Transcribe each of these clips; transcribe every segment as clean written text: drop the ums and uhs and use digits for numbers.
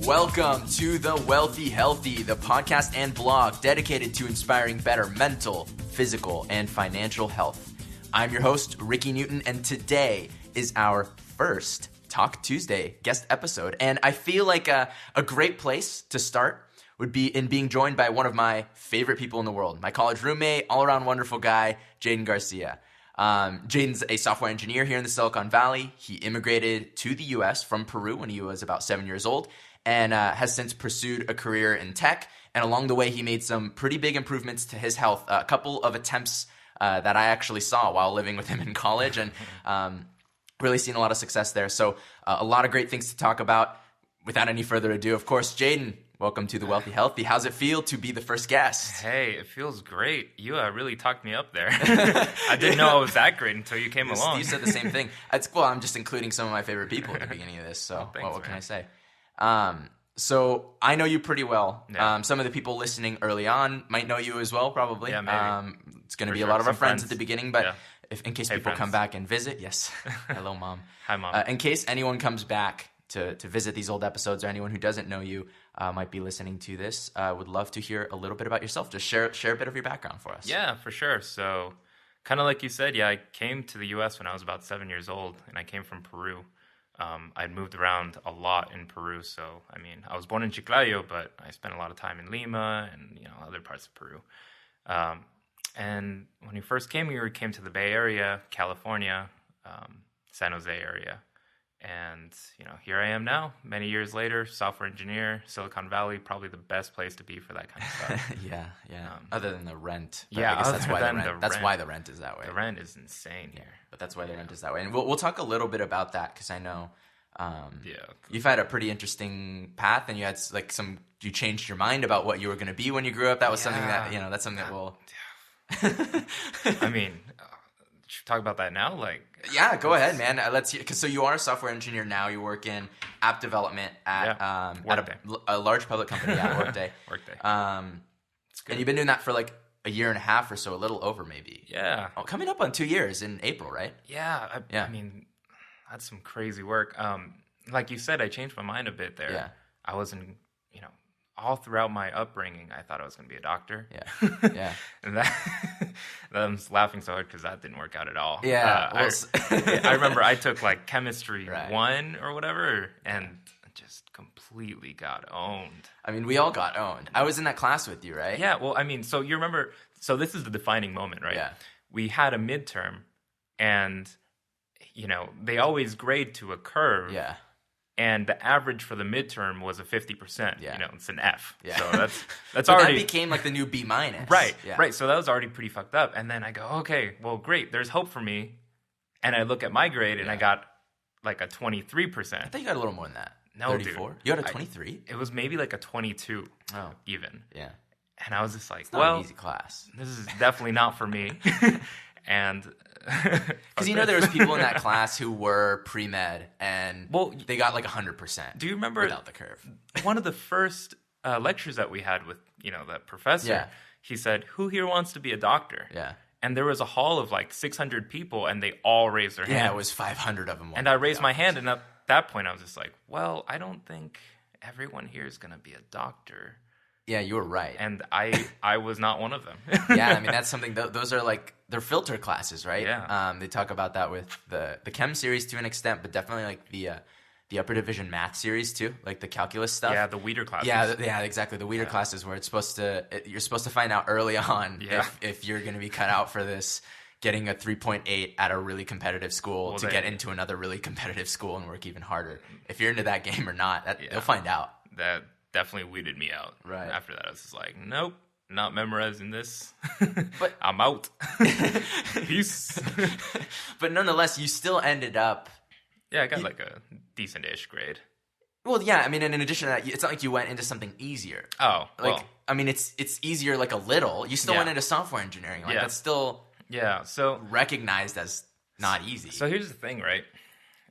Welcome to The Wealthy Healthy, the podcast and blog dedicated to inspiring better mental, physical, and financial health. I'm your host, Ricky Newton, and today is our first Talk Tuesday guest episode. And I feel like a great place to start would be in being joined by one of my favorite people in the world, my college roommate, all-around wonderful guy, Jedan Garcia. Jaden's a software engineer here in the Silicon Valley. He immigrated to the U.S. from Peru when he was about 7 years old and has since pursued a career in tech. And along the way, he made some pretty big improvements to his health. A couple of attempts that I actually saw while living with him in college, and really seen a lot of success there. So a lot of great things to talk about. Without any further ado, of course, Jaden, welcome to The Wealthy Healthy. How's it feel to be the first guest? Hey, it feels great. You really talked me up there. I didn't know I was that great until you came along. You said the same thing. Well, I'm just including some of my favorite people at the beginning of this, so thanks, what can I say? So I know you pretty well. Yeah. Some of the people listening early on might know you as well, probably. Yeah, maybe. It's going to be a lot of our friends at the beginning, but yeah. in case Hey, people friends. come back and visit, yes. Hello, Mom. Hi, Mom. In case anyone comes back to visit these old episodes, or anyone who doesn't know you might be listening to this, would love to hear a little bit about yourself. Just share a bit of your background for us. Yeah, for sure. So kind of like you said, I came to the U.S. when I was about 7 years old, and I came from Peru. I'd moved around a lot in Peru. So, I mean, I was born in Chiclayo, but I spent a lot of time in Lima and, other parts of Peru. And when we first came here, we came to the Bay Area, California, San Jose area. And, here I am now, many years later, software engineer, Silicon Valley, probably the best place to be for that kind of stuff. Yeah. Other than the rent. But Yeah, I guess that's other why than the rent. the That's rent. why the rent is that way. The rent is insane here. But that's why the rent is that way. And we'll talk a little bit about that because I know Yeah. you've had a pretty interesting path, and you had you changed your mind about what you were going to be when you grew up. That was something that, that's something that will. I mean, should we talk about that now? Yeah, go ahead, man. Let's hear. So you are a software engineer now. You work in app development at Workday. a large public company, Workday. Workday. It's good. And you've been doing that for like a year and a half or so, a little over maybe. Yeah. Oh, coming up on 2 years in April, right? Yeah. I mean, that's some crazy work. Like you said, I changed my mind a bit there. Yeah. I wasn't, all throughout my upbringing, I thought I was going to be a doctor. Yeah. And I'm laughing so hard because that didn't work out at all. Yeah. I remember I took like chemistry Right. 1 or whatever and just completely got owned. I mean, we all got owned. I was in that class with you, right? Yeah, well, I mean, so you remember, so this is the defining moment, right? Yeah. We had a midterm, and, they always grade to a curve. Yeah. And the average for the midterm was a 50%. Yeah. It's an F. Yeah. So that's But already... that became like the new B-. Right, Yeah. right. So that was already pretty fucked up. And then I go, okay, well, great. There's hope for me. And I look at my grade, and I got like a 23%. I think you got a little more than that. No, 34? dude. You had a 23? It was maybe like a 22 Oh. even. Yeah. And I was just like, It's not an easy class. this is definitely not for me. And Because there was people in that class who were pre-med, and they got like 100%. Do you remember without the curve? one of the first lectures that we had with that professor? Yeah. He said, "Who here wants to be a doctor?" Yeah. And there was a hall of like 600 people, and they all raised their hand. Yeah, it was 500 of them. And I raised my hand, and at that point, I was just like, "Well, I don't think everyone here is going to be a doctor." Yeah, you were right. And I was not one of them. Yeah, I mean, that's something. Those are like they're filter classes, right? Yeah. They talk about that with the chem series to an extent, but definitely like the upper division math series too, like the calculus stuff. Yeah, the Weeder classes. Yeah, exactly. The Weeder classes where you're supposed to find out early on if you're going to be cut out for this. Getting a 3.8 at a really competitive school get into another really competitive school and work even harder. If you're into that game or not, they'll find out. That definitely weeded me out. Right. After that, I was just like, nope, not memorizing this. But I'm out. Peace. But nonetheless, you still ended up. Yeah, I got like a decent-ish grade. Well, yeah, I mean, and in addition to that, it's not like you went into something easier. Oh, like I mean, it's easier like a little. You still went into software engineering. Like that's still so recognized as not easy. So here's the thing, right?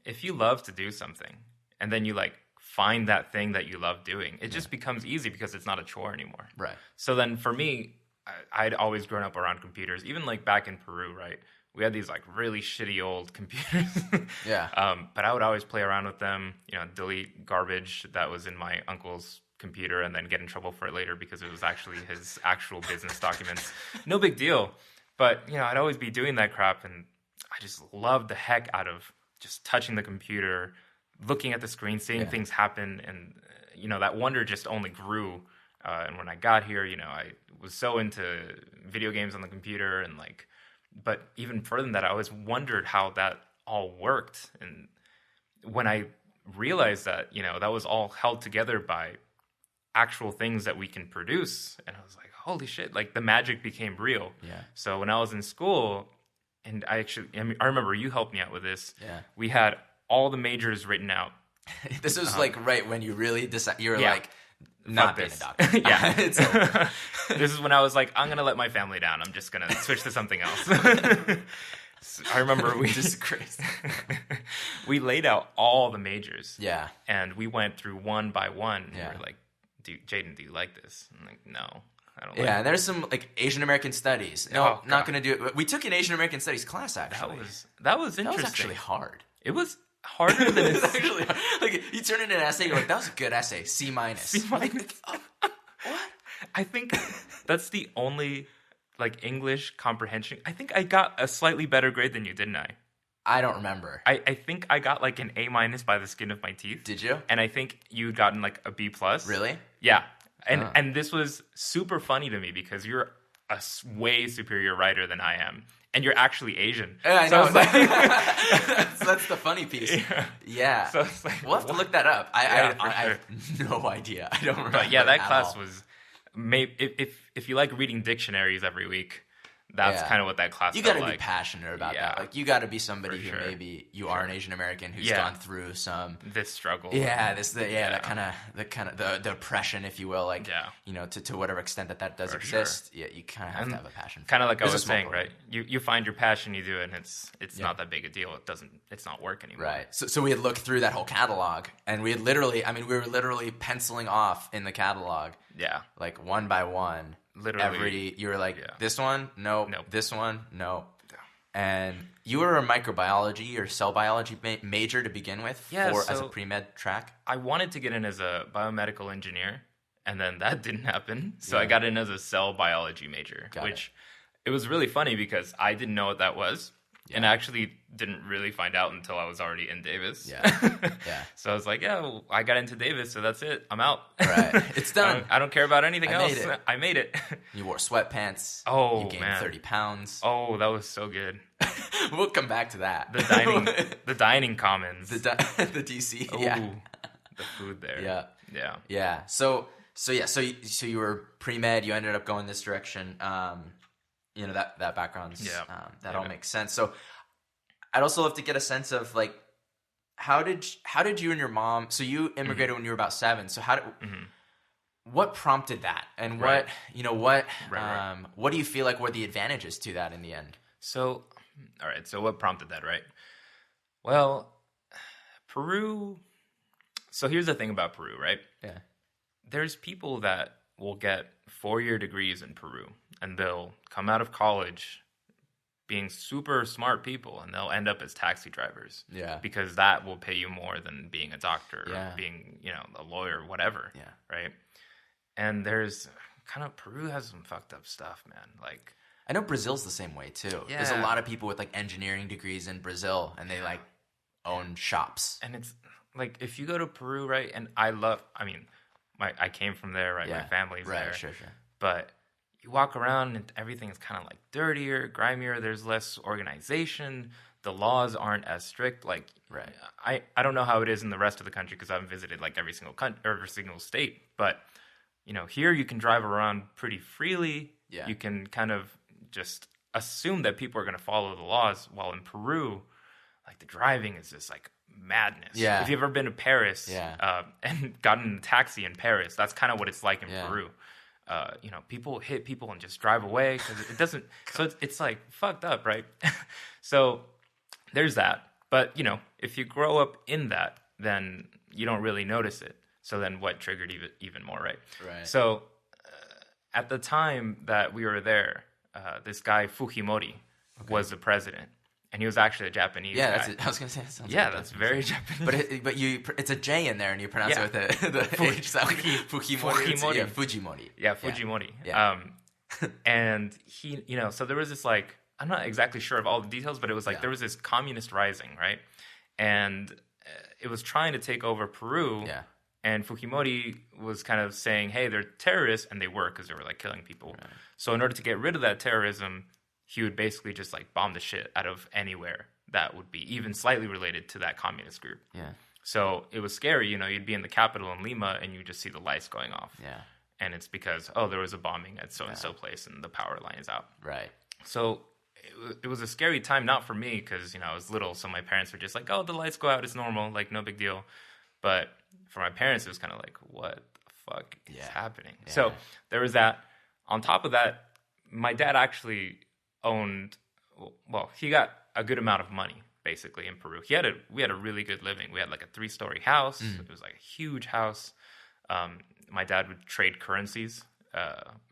If you love to do something and then you like find that thing that you love doing, it just becomes easy because it's not a chore anymore. Right. So then for me, I'd always grown up around computers, even like back in Peru, right? we had these like really shitty old computers. Yeah. But I would always play around with them, delete garbage that was in my uncle's computer and then get in trouble for it later because it was actually his actual business documents. No big deal. But, I'd always be doing that crap, and I just loved the heck out of just touching the computer, looking at the screen, seeing things happen, and, that wonder just only grew. And when I got here, I was so into video games on the computer and but even further than that, I always wondered how that all worked. And when I realized that, that was all held together by actual things that we can produce, and I was like, holy shit, like the magic became real. Yeah. So when I was in school, and I remember you helped me out with this. Yeah. We had all the majors written out. This was right when you really decided, you were like, not being a this. doctor. Yeah. This is when I was like, I'm going to let my family down. I'm just going to switch to something else. So I remember we laid out all the majors. Yeah. And we went through one by one. Yeah. And we were like, Jaden, do you like this? I'm like, no, I don't like Yeah, it. there's some Asian American studies. No, not going to do it. We took an Asian American studies class, actually. That was interesting. That was actually hard. It was harder than it's actually hard. Like, you turn in an essay, you're like, that was a good essay, C-. What? I think that's the only English comprehension. I think I got a slightly better grade than you, didn't I? I don't remember. I think I got an A- by the skin of my teeth. Did you? And I think you'd gotten a B+. Really? Yeah. And this was super funny to me because you're a way superior writer than I am. And you're actually Asian. Yeah, I know. That's the funny piece. Yeah. So it's we'll have to look that up. I have no idea. I don't remember. But yeah, that class was... If you like reading dictionaries every week, that's kind of what that class. You got to be passionate about that. Like, you got to be somebody who sure. maybe you are an Asian American who's gone through some this struggle. Yeah, that kind of the oppression, if you will. To whatever extent that does exist. Sure. Yeah, you kind of have to have a passion. Kind of like I was saying, right? You find your passion, you do it, and it's not that big a deal. It's not work anymore. Right. So we had looked through that whole catalog, and we had literally, we were literally penciling off in the catalog. Yeah. One by one. Literally. You were like, this one? Nope. This one? No. And you were a microbiology or cell biology major to begin with as a pre-med track? I wanted to get in as a biomedical engineer, and then that didn't happen. So I got in as a cell biology major, it was really funny because I didn't know what that was. Yeah. And I actually didn't really find out until I was already in Davis. Yeah. So I was like, I got into Davis, so that's it. I'm out. Right. It's done. I don't care about anything else. I made it. You wore sweatpants. Oh, you gained 30 pounds. Oh, that was so good. We'll come back to that. The dining commons. The DC. Ooh, yeah. The food there. Yeah. Yeah. So you were pre-med, you ended up going this direction. That background's that all makes sense. So I'd also love to get a sense of how did you and your mom, so you immigrated when you were about 7. So what prompted that? And what do you feel like were the advantages to that in the end? So, all right. So what prompted that, right? Well, Peru. So here's the thing about Peru, right? Yeah. There's people that will get 4-year degrees in Peru, and they'll come out of college being super smart people, and they'll end up as taxi drivers. Yeah. Because that will pay you more than being a doctor or being, a lawyer, whatever. Yeah. Right? And there's Peru has some fucked up stuff, man. I know Brazil's the same way too. Yeah. There's a lot of people with engineering degrees in Brazil, and they own shops. And it's if you go to Peru, right? And I came from there, right? Yeah. My family's there. Right, sure. But you walk around and everything's kind of dirtier, grimier. There's less organization. The laws aren't as strict. Right. I don't know how it is in the rest of the country because I haven't visited every single state. But here you can drive around pretty freely. Yeah. You can kind of just assume that people are going to follow the laws. While in Peru, the driving is just madness. Yeah. If you've ever been to Paris and gotten in a taxi in Paris, that's kind of what it's like in Peru. People hit people and just drive away because it doesn't. So it's fucked up, right? So there's that. But if you grow up in that, then you don't really notice it. So then what triggered even more, right? Right. So at the time that we were there, this guy Fujimori, was the president. And he was actually a Japanese guy. I was gonna say that sounds. Yeah, like that's very Japanese. But it's a J in there, and you pronounce it with the H sound. Fujimori. Yeah, Fujimori. Yeah, Fujimori. Yeah. And he, so there was this like, I'm not exactly sure of all the details, but it was like there was this communist rising, right? And it was trying to take over Peru. Yeah. And Fujimori was kind of saying, hey, they're terrorists, and they were, because they were like killing people. Right. So in order to get rid of that terrorism, he would basically just like bomb the shit out of anywhere that would be even slightly related to that communist group. Yeah. So it was scary, you'd be in the capital in Lima and you just see the lights going off. Yeah. And it's because, there was a bombing at so-and-so place and the power line is out. Right. So it was a scary time, not for me, because, I was little, so my parents were just like, oh, the lights go out, it's normal, like no big deal. But for my parents, it was kind of like, what the fuck is happening? Yeah. So there was that. On top of that, my dad actually he got a good amount of money basically in Peru. We had a really good living. We had like a 3-story house. It was like a huge house. My dad would trade currencies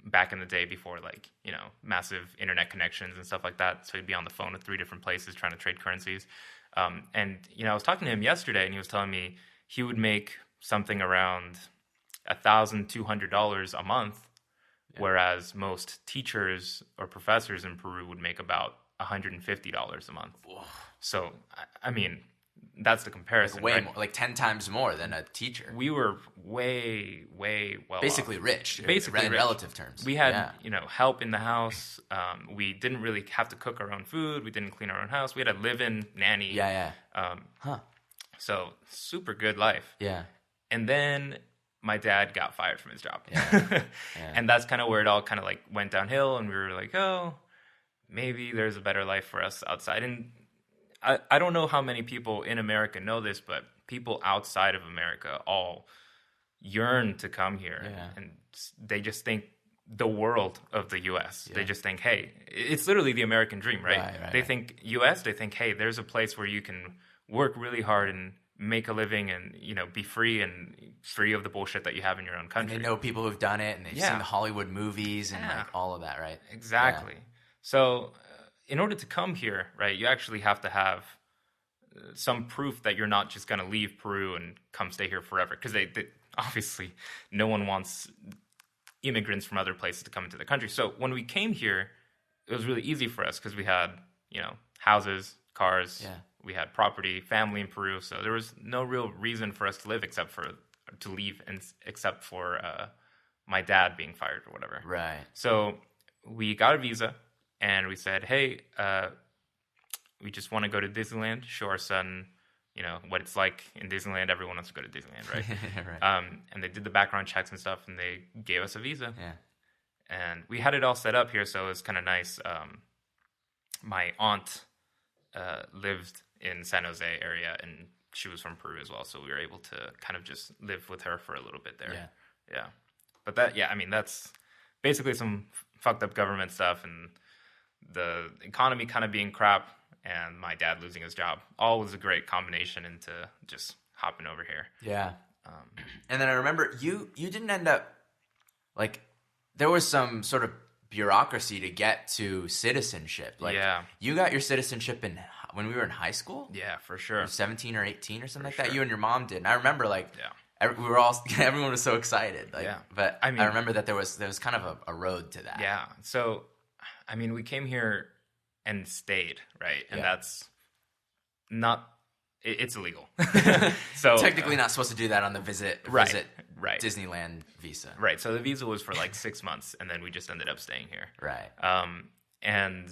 back in the day before like, massive internet connections and stuff like that. So he'd be on the phone with 3 different places trying to trade currencies. And I was talking to him yesterday and he was telling me he would make something around $1,200 a month. Whereas most teachers or professors in Peru would make about $150 a month. Whoa. So, I mean, that's the comparison. Like way right? more, like 10 times more than a teacher. We were way, way well basically off. Rich. Basically in rich. Relative terms. We had, help in the house. We didn't really have to cook our own food. We didn't clean our own house. We had a live-in nanny. Yeah. So, super good life. Yeah. And then my dad got fired from his job. Yeah. And that's kind of where it all kind of like went downhill. And we were like, oh, maybe there's a better life for us outside. And I don't know how many people in America know this, but people outside of America all yearn to come here. Yeah. And they just think the world of the U.S. Yeah. They just think, hey, it's literally the American dream, right? They Right. think U.S., they think, hey, there's a place where you can work really hard and make a living and, be free of the bullshit that you have in your own country. And they know people who've done it and they've seen the Hollywood movies and like all of that, right? Exactly. Yeah. So in order to come here, right, you actually have to have some proof that you're not just going to leave Peru and come stay here forever. Because they obviously no one wants immigrants from other places to come into the country. So when we came here, it was really easy for us because we had, houses, cars. Yeah. We had property, family in Peru, so there was no real reason for us to leave except for my dad being fired or whatever. Right. So we got a visa, and we said, hey, we just want to go to Disneyland, show our son, what it's like in Disneyland. Everyone wants to go to Disneyland, right? Right. And they did the background checks and stuff, and they gave us a visa. Yeah. And we had it all set up here, so it was kind of nice. My aunt lived in San Jose area, and she was from Peru as well, so we were able to kind of just live with her for a little bit there. Yeah. But that's basically some fucked up government stuff, and the economy kind of being crap, and my dad losing his job. All was a great combination into just hopping over here. Yeah. And then I remember you didn't end up, like, there was some sort of bureaucracy to get to citizenship. Like, you got your citizenship when we were in high school? Yeah, for sure. 17 or 18 or something like that. You and your mom did. And I remember, like, everyone was so excited. Like, but I remember that there was kind of a road to that. Yeah. So, I mean, we came here and stayed, right? And that's not, it's illegal. So technically not supposed to do that on the visit Disneyland visa. Right. So the visa was for like 6 months, and then we just ended up staying here. Right. And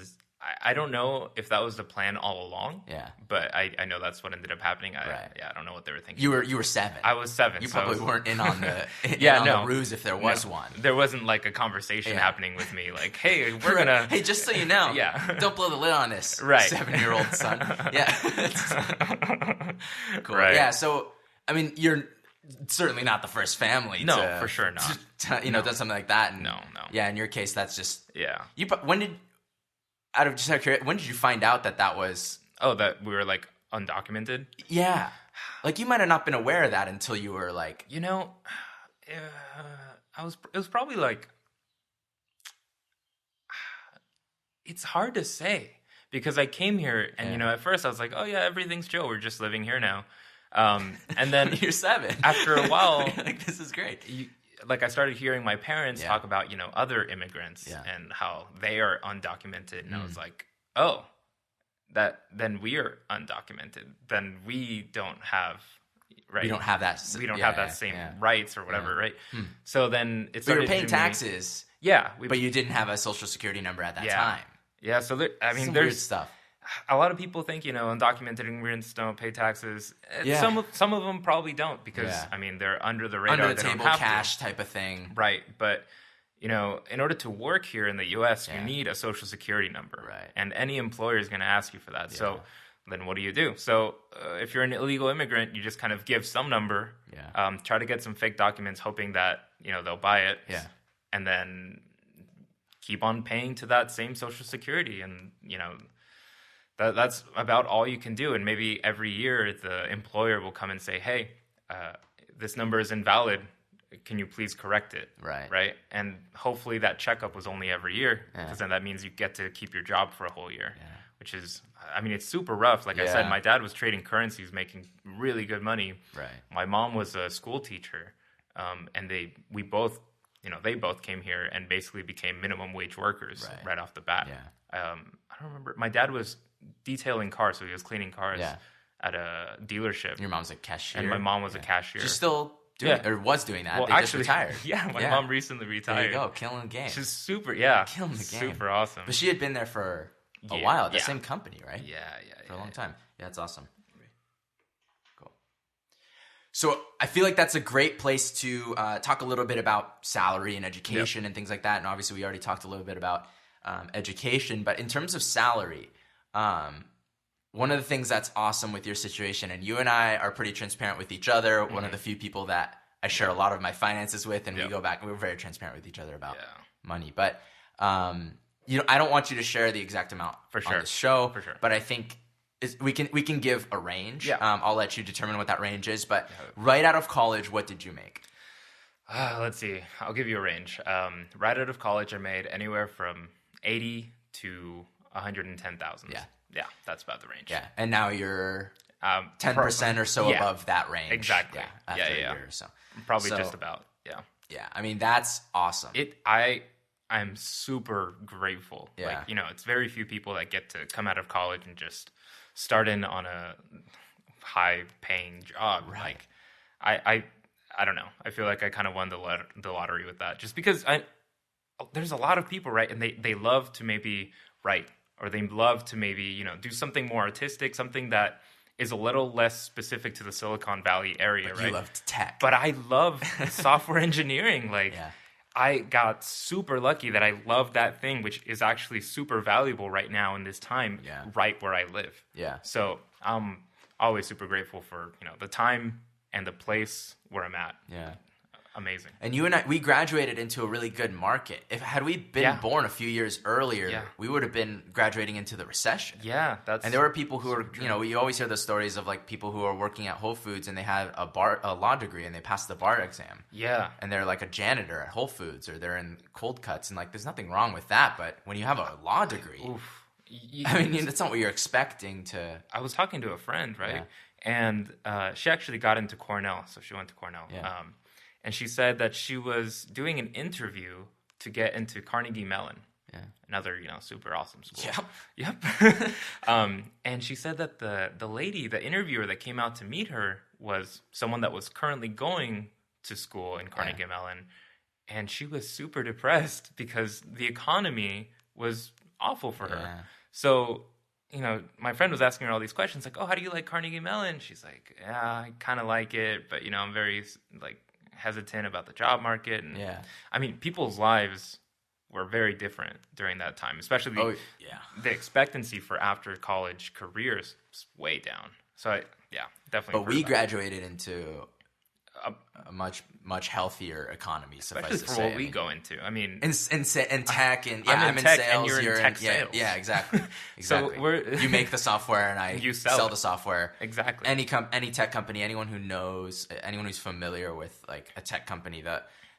I don't know if that was the plan all along. Yeah. But I know that's what ended up happening. Right. I don't know what they were thinking. You were 7. I was 7. You probably weren't in on the the ruse if there was one. There wasn't like a conversation happening with me like, hey, we're gonna hey, just so you know, don't blow the lid on this 7-year-old son. Yeah. Cool. Right. Yeah, so I mean you're certainly not the first family to, for sure not. Done something like that. And, no. Yeah, in your case that's just when did you find out that was... Oh, that we were, like, undocumented? Yeah. Like, you might have not been aware of that until you were, like... it was probably, like... It's hard to say. because I came here and, at first I was like, oh yeah, everything's chill. We're just living here now. And then you're 7. After a while, like, this is great. I started hearing my parents talk about, other immigrants and how they are undocumented. And I was like, oh, then we are undocumented. Then we don't have, right? We don't have that. We don't have that same rights or whatever, right? So then it started. We were paying taxes. Yeah. But you didn't have a social security number at that time. Yeah. So there's weird stuff. A lot of people think, undocumented immigrants don't pay taxes. Some of them probably don't because, they're under the radar. Under the table cash type of thing. Right. But, in order to work here in the U.S., you need a social security number. Right. And any employer is going to ask you for that. Yeah. So then what do? So if you're an illegal immigrant, you just kind of give some number, try to get some fake documents hoping that, they'll buy it. Yeah. And then keep on paying to that same social security. And, that's about all you can do. And maybe every year the employer will come and say, hey, this number is invalid. Can you please correct it? Right. And hopefully that checkup was only every year because then that means you get to keep your job for a whole year, which is, it's super rough. Like I said, my dad was trading currencies, making really good money. Right. My mom was a school teacher. And they both came here and basically became minimum wage workers right off the bat. Yeah. I don't remember. My dad was detailing cars, so he was cleaning cars at a dealership. Your mom's a cashier. And my mom was a cashier. She's still doing or was doing that. Well, they actually, just retired. Yeah, my mom recently retired. There you go, killing the game. She's super, killing the game. Super awesome. But she had been there for a while, the same company, right? Yeah. For a long time. Yeah, that's awesome. Cool. So I feel like that's a great place to talk a little bit about salary and education and things like that. And obviously we already talked a little bit about education. But in terms of salary, one of the things that's awesome with your situation, and you and I are pretty transparent with each other, one of the few people that I share a lot of my finances with, and we go back, we're very transparent with each other about money. But, I don't want you to share the exact amount on this show, but I think we can give a range. I'll let you determine what that range is. But right out of college, what did you make? Let's see. I'll give you a range. Right out of college, I made anywhere from 80 to 110,000. Yeah, that's about the range. Yeah, and now you're 10% or so above that range. Exactly. After a year or so. Probably just about. Yeah, that's awesome. I'm super grateful. Yeah. Like, it's very few people that get to come out of college and just start in on a high-paying job. Right. Like, I don't know. I feel like I kind of won the lottery with that, just because there's a lot of people, right, and they love to maybe write. Or they love to maybe, do something more artistic, something that is a little less specific to the Silicon Valley area, but right? You love tech. But I love software engineering. Like, I got super lucky that I love that thing, which is actually super valuable right now in this time, right where I live. Yeah. So I'm always super grateful for, the time and the place where I'm at. Yeah. Amazing. And you and I, we graduated into a really good market. Had we been born a few years earlier, we would have been graduating into the recession. Yeah, and there were people who are, you always hear the stories of like people who are working at Whole Foods and they have a law degree and they passed the bar exam. Yeah. And they're like a janitor at Whole Foods or they're in cold cuts and like there's nothing wrong with that, but when you have a law degree, that's not what you're expecting to. I was talking to a friend, right? And she actually got into Cornell, so she went to Cornell. Yeah. And she said that she was doing an interview to get into Carnegie Mellon, another super awesome school. Yep. And she said that the lady, the interviewer that came out to meet her, was someone that was currently going to school in Carnegie Mellon, and she was super depressed because the economy was awful for her. Yeah. So, my friend was asking her all these questions, like, "Oh, how do you like Carnegie Mellon?" She's like, "Yeah, I kind of like it, but I'm very hesitant about the job market." And people's lives were very different during that time, especially the expectancy for after college careers was way down. So definitely. But we graduated into a much healthier economy, especially for what we go into. In tech and I'm in tech sales, and you're in tech sales. Yeah, exactly. So you make the software and I sell the software. Exactly. Any tech company, anyone who's familiar with like a tech company,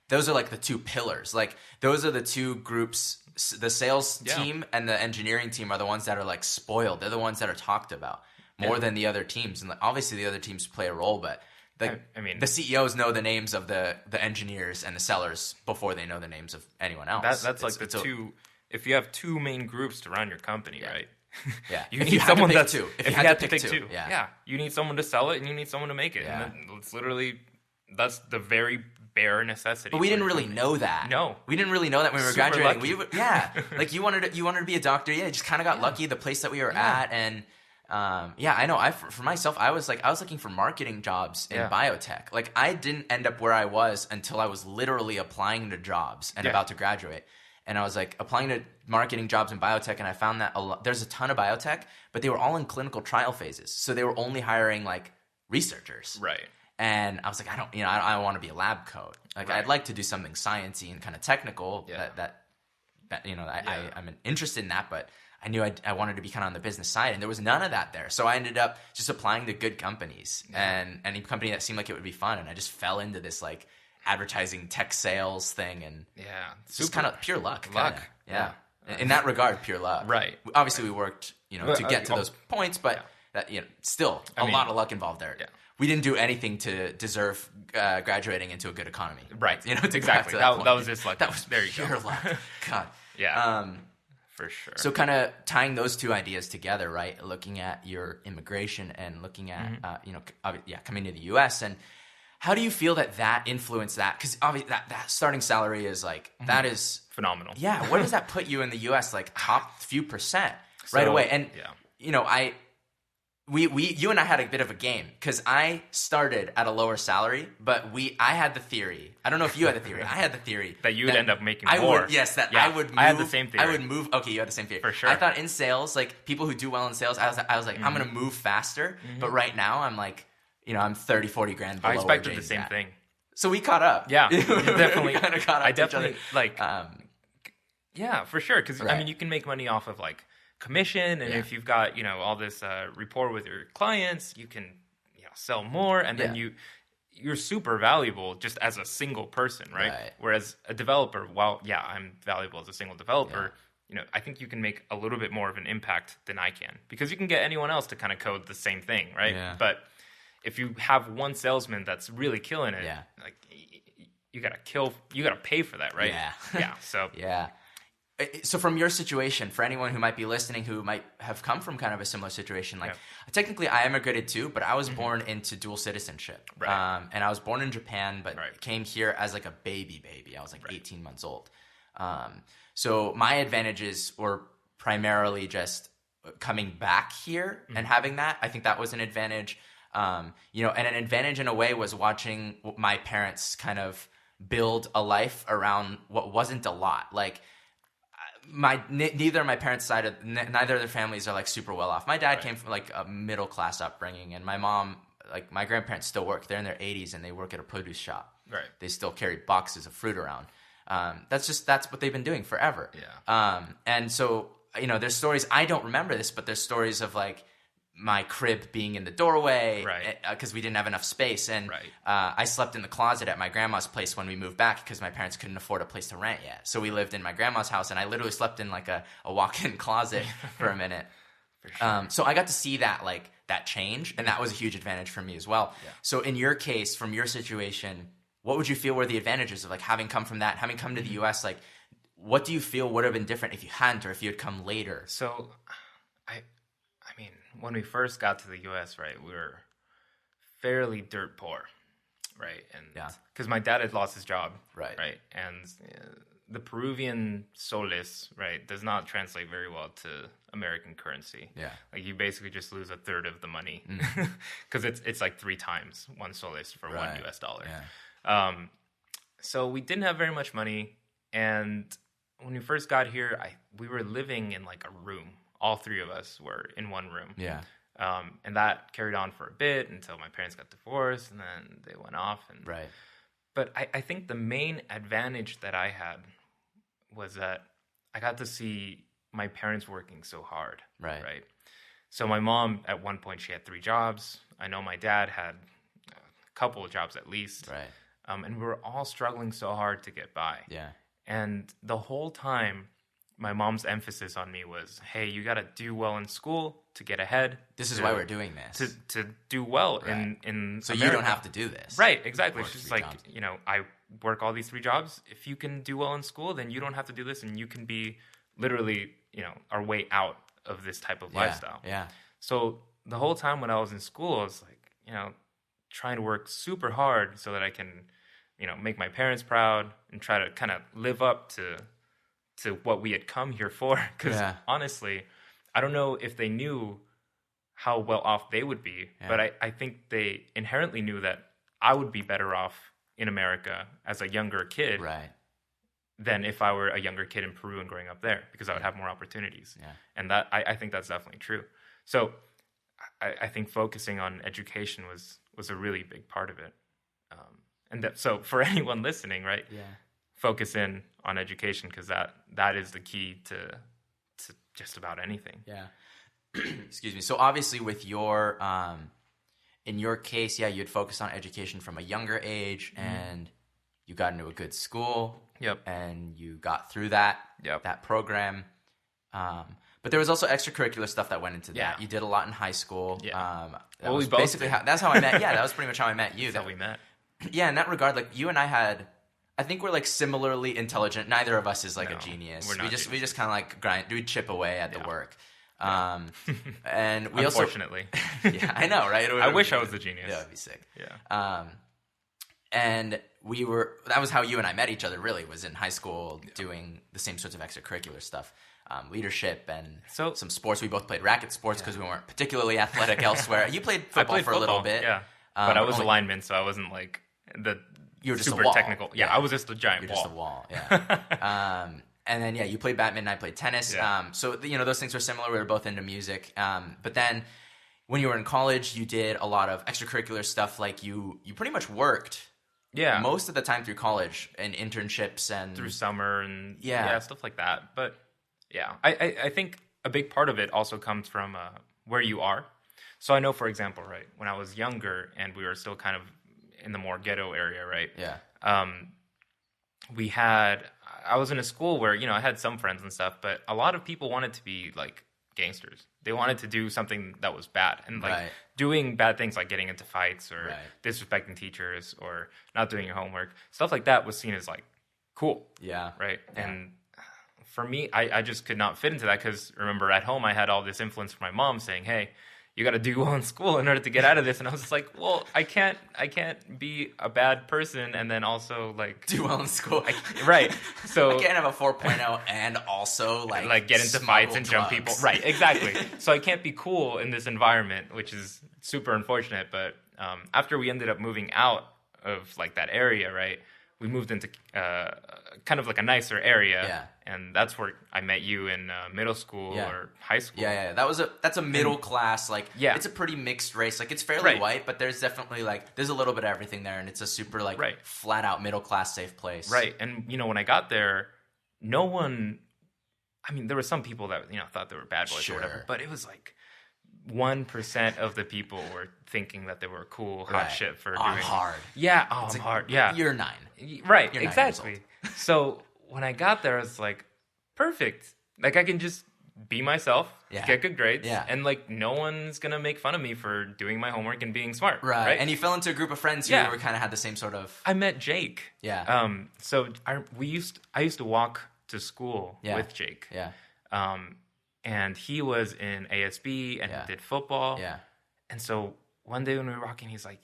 those are like the two pillars. Like those are the two groups. The sales team and the engineering team are the ones that are like spoiled. They're the ones that are talked about more than the other teams. And obviously the other teams play a role, but I mean, the CEOs know the names of the engineers and the sellers before they know the names of anyone else. That's like the two. If you have two main groups to run your company, right? Yeah, you need someone that's two. If you had to pick two, you need someone to sell it and you need someone to make it. Yeah. And it's literally that's the very bare necessity. But we didn't really know that. No, we didn't really know that when we were Super graduating. lucky. Like you wanted to be a doctor. Yeah, you just kind of got lucky. The place that we were at, and I know. For myself, I was looking for marketing jobs in biotech. Like I didn't end up where I was until I was literally applying to jobs and about to graduate. And I was like applying to marketing jobs in biotech, and I found that there's a ton of biotech, but they were all in clinical trial phases. So they were only hiring like researchers. Right. And I was like, I don't want to be a lab coat. Like I'd like to do something sciencey and kind of technical. I'm interested in that, but I knew I wanted to be kind of on the business side, and there was none of that there. So I ended up just applying to good companies and any company that seemed like it would be fun. And I just fell into this like advertising tech sales thing, and it's just kind of pure luck. Yeah. In that regard, pure luck. Right. Obviously, we worked, to get to those points, but that still a lot of luck involved there. Yeah. We didn't do anything to deserve graduating into a good economy. Right. Exactly. That was just like that was pure luck. God. Yeah. For sure. So kind of tying those two ideas together, right? Looking at your immigration and looking at coming to the U.S. and how do you feel that influenced that? Because obviously that starting salary is like that is phenomenal. Yeah. Where does that put you in the U.S. like top few percent right away? And you and I had a bit of a game because I started at a lower salary, but I had the theory. I don't know if you had the theory. I had the theory that you would end up making more. I would move. I had the same theory. I would move. Okay, you had the same theory. For sure. I thought in sales, like people who do well in sales, I was like, I'm going to move faster. But right now I'm like, I'm 30, 40 grand below. I expected the same thing. So we caught up. Yeah, definitely. We kind of caught up. I definitely for sure. Because I mean, you can make money off of like commission, and if you've got all this rapport with your clients, you can sell more, and then you're super valuable just as a single person, right? Whereas a developer, I'm valuable as a single developer. I think you can make a little bit more of an impact than I can because you can get anyone else to kind of code the same thing, right? But if you have one salesman that's really killing it, like you gotta pay for that, right? So from your situation, for anyone who might be listening who might have come from kind of a similar situation, like technically I immigrated too, but I was born into dual citizenship. Right. And I was born in Japan, but came here as like a baby. I was like 18 months old. So my advantages were primarily just coming back here and having that. I think that was an advantage. And an advantage in a way was watching my parents kind of build a life around what wasn't a lot. Like, neither of my parents' side, neither of their families are like super well off. My dad came from like a middle class upbringing, and my mom, like my grandparents, still work. They're in their 80s and they work at a produce shop. Right. They still carry boxes of fruit around. That's what they've been doing forever. Yeah. And so there's stories. I don't remember this, but there's stories of like my crib being in the doorway because we didn't have enough space, and I slept in the closet at my grandma's place when we moved back because my parents couldn't afford a place to rent yet. So we lived in my grandma's house, and I literally slept in like a walk-in closet for a minute. For sure. So I got to see that change, and that was a huge advantage for me as well. Yeah. So in your case, from your situation, what would you feel were the advantages of like having come from that, having come to the U.S.? Like, what do you feel would have been different if you hadn't, or if you had come later? So I mean, when we first got to the U.S., right, we were fairly dirt poor, right? And because my dad had lost his job, right, and the Peruvian soles, right, does not translate very well to American currency. Yeah, like you basically just lose a third of the money because it's like 3 times one soles for $1 US. Yeah. So we didn't have very much money, and when we first got here, we were living in like a room. All 3 of us were in one room. Yeah. And that carried on for a bit until my parents got divorced, and then they went off. But I think the main advantage that I had was that I got to see my parents working so hard. Right. So my mom, at one point, she had 3 jobs. I know my dad had a couple of jobs at least. Right. and we were all struggling so hard to get by. Yeah. And the whole time, my mom's emphasis on me was, hey, you got to do well in school to get ahead. This is why we're doing this. To do well Right. in So America. you don't have to do this. Right, exactly. Work She's 3 like, jobs. you know, I work all these 3 jobs. If you can do well in school, then you don't have to do this, and you can be literally, you know, our way out of this type of lifestyle. Yeah. So the whole time when I was in school, I was like, you know, trying to work super hard so that I can, you know, make my parents proud and try to kind of live up to what we had come here for. Because honestly, I don't know if they knew how well off they would be, but I think they inherently knew that I would be better off in America as a younger kid Right. than if I were a younger kid in Peru and growing up there, because I would have more opportunities. Yeah. And that I think that's definitely true. So I think focusing on education was a really big part of it. So for anyone listening, right? Yeah. Focus in on education, because that is the key to just about anything. Yeah. Excuse me. So obviously with your in your case, yeah, you'd focus on education from a younger age, and you got into a good school. Yep. And you got through that program. But there was also extracurricular stuff that went into that. Yeah. You did a lot in high school. Yeah. That was we both basically did. that's how I met. Yeah, that was pretty much how I met you. That's how we met. Yeah, in that regard, like you and I think we're like similarly intelligent. Neither of us is like No, a genius. we're not We just kind of like grind. We chip away at the work. And we Unfortunately. yeah, I know, right? I wish I was a genius. Yeah, it'd be sick. Yeah. And that was how you and I met each other, really, was in high school doing the same sorts of extracurricular stuff. Leadership and some sports. We both played racket sports because we weren't particularly athletic elsewhere. You played football for a little bit. Yeah. But I was a lineman, so I wasn't like you were just super a wall. technical. Yeah, I was just a giant You're wall. just a wall, yeah. And then, you played badminton, I played tennis. Yeah. So, those things were similar. We were both into music. But then when you were in college, you did a lot of extracurricular stuff. Like you pretty much worked most of the time through college and internships and through summer and stuff like that. But yeah, I think a big part of it also comes from where you are. So I know, for example, right, when I was younger and we were still kind of in the more ghetto area, right? Yeah. I was in a school where, I had some friends and stuff, but a lot of people wanted to be like gangsters. They wanted to do something that was bad, and like doing bad things like getting into fights or disrespecting teachers or not doing your homework. Stuff like that was seen as like cool. Yeah. Right. Yeah. And for me, I just could not fit into that, because remember, at home I had all this influence from my mom saying, hey, you got to do well in school in order to get out of this. And I was just like, well, I can't be a bad person and then also like do well in school. Right. So I can't have a 4.0 and also like get into fights and jump people. Right. Exactly. So I can't be cool in this environment, which is super unfortunate. But after we ended up moving out of like that area, right, we moved into kind of like a nicer area. Yeah. And that's where I met you in middle school or high school. Yeah. That's a middle class, like, it's a pretty mixed race. Like, it's fairly white, but there's definitely like, there's a little bit of everything there, and it's a super like flat out middle class safe place. Right. And when I got there, no one, I mean, there were some people that, thought they were bad boys or whatever, but it was like 1% of the people were thinking that they were cool, hot shit for doing hard. Yeah, I'm hard. Yeah. You're 9. Right, You're 9 exactly. years old. So when I got there, I was like, perfect. Like, I can just be myself, get good grades, and like no one's gonna make fun of me for doing my homework and being smart. Right. And you fell into a group of friends who were kind of had the same sort of. I met Jake. Yeah. So I used to walk to school with Jake. Yeah. And he was in ASB and he did football. Yeah. And so one day when we were walking, he's like,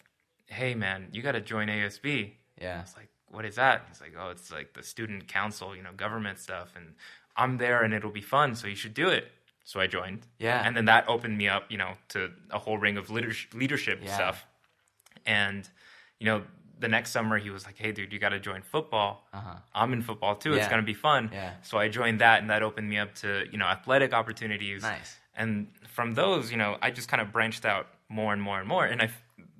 hey man, you got to join ASB. Yeah. I was like, what is that? He's like, oh, it's like the student council, government stuff. And I'm there and it'll be fun. So you should do it. So I joined. Yeah. And then that opened me up, to a whole ring of leadership stuff. And, the next summer he was like, hey dude, you got to join football. I'm in football too. It's going to be fun. Yeah. So I joined that, and that opened me up to, athletic opportunities. Nice. And from those, I just kind of branched out more and more and more. And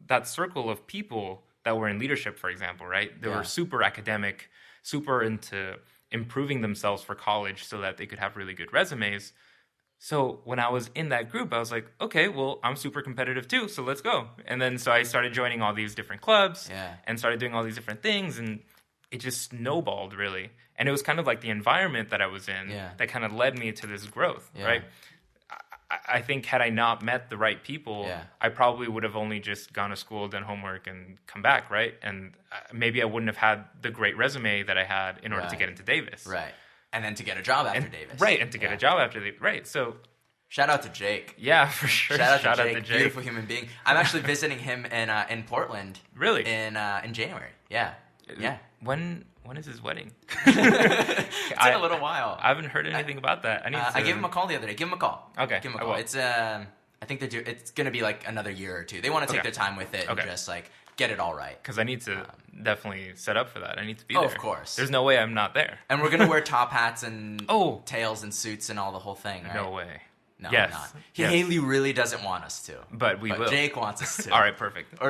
that circle of people that were in leadership, for example, right? They were super academic, super into improving themselves for college so that they could have really good resumes. So when I was in that group, I was like, okay, well, I'm super competitive too, so let's go. And then so I started joining all these different clubs and started doing all these different things, and it just snowballed, really. And it was kind of like the environment that I was in that kind of led me to this growth, right? I think had I not met the right people, I probably would have only just gone to school, done homework, and come back, right? And maybe I wouldn't have had the great resume that I had in order to get into Davis. Right. And then to get a job after Davis. Right, and to get a job after Davis. Right, so... Shout out to Jake. Yeah, for sure. Shout out to Jake. Beautiful human being. I'm actually visiting him in Portland. Really? In January. Yeah. Yeah. When is his wedding? It's been a little while. I haven't heard anything about that. I gave him a call the other day. Give him a call. Okay. Give him a call. It's I think it's going to be like another year or two. They want to take their time with it and just like get it all right. Because I need to definitely set up for that. I need to be there. Oh, of course. There's no way I'm not there. And we're going to wear top hats and tails and suits and all the whole thing, right? No way. No, not. Haley really doesn't want us to. But we will. Jake wants us to. All right, perfect.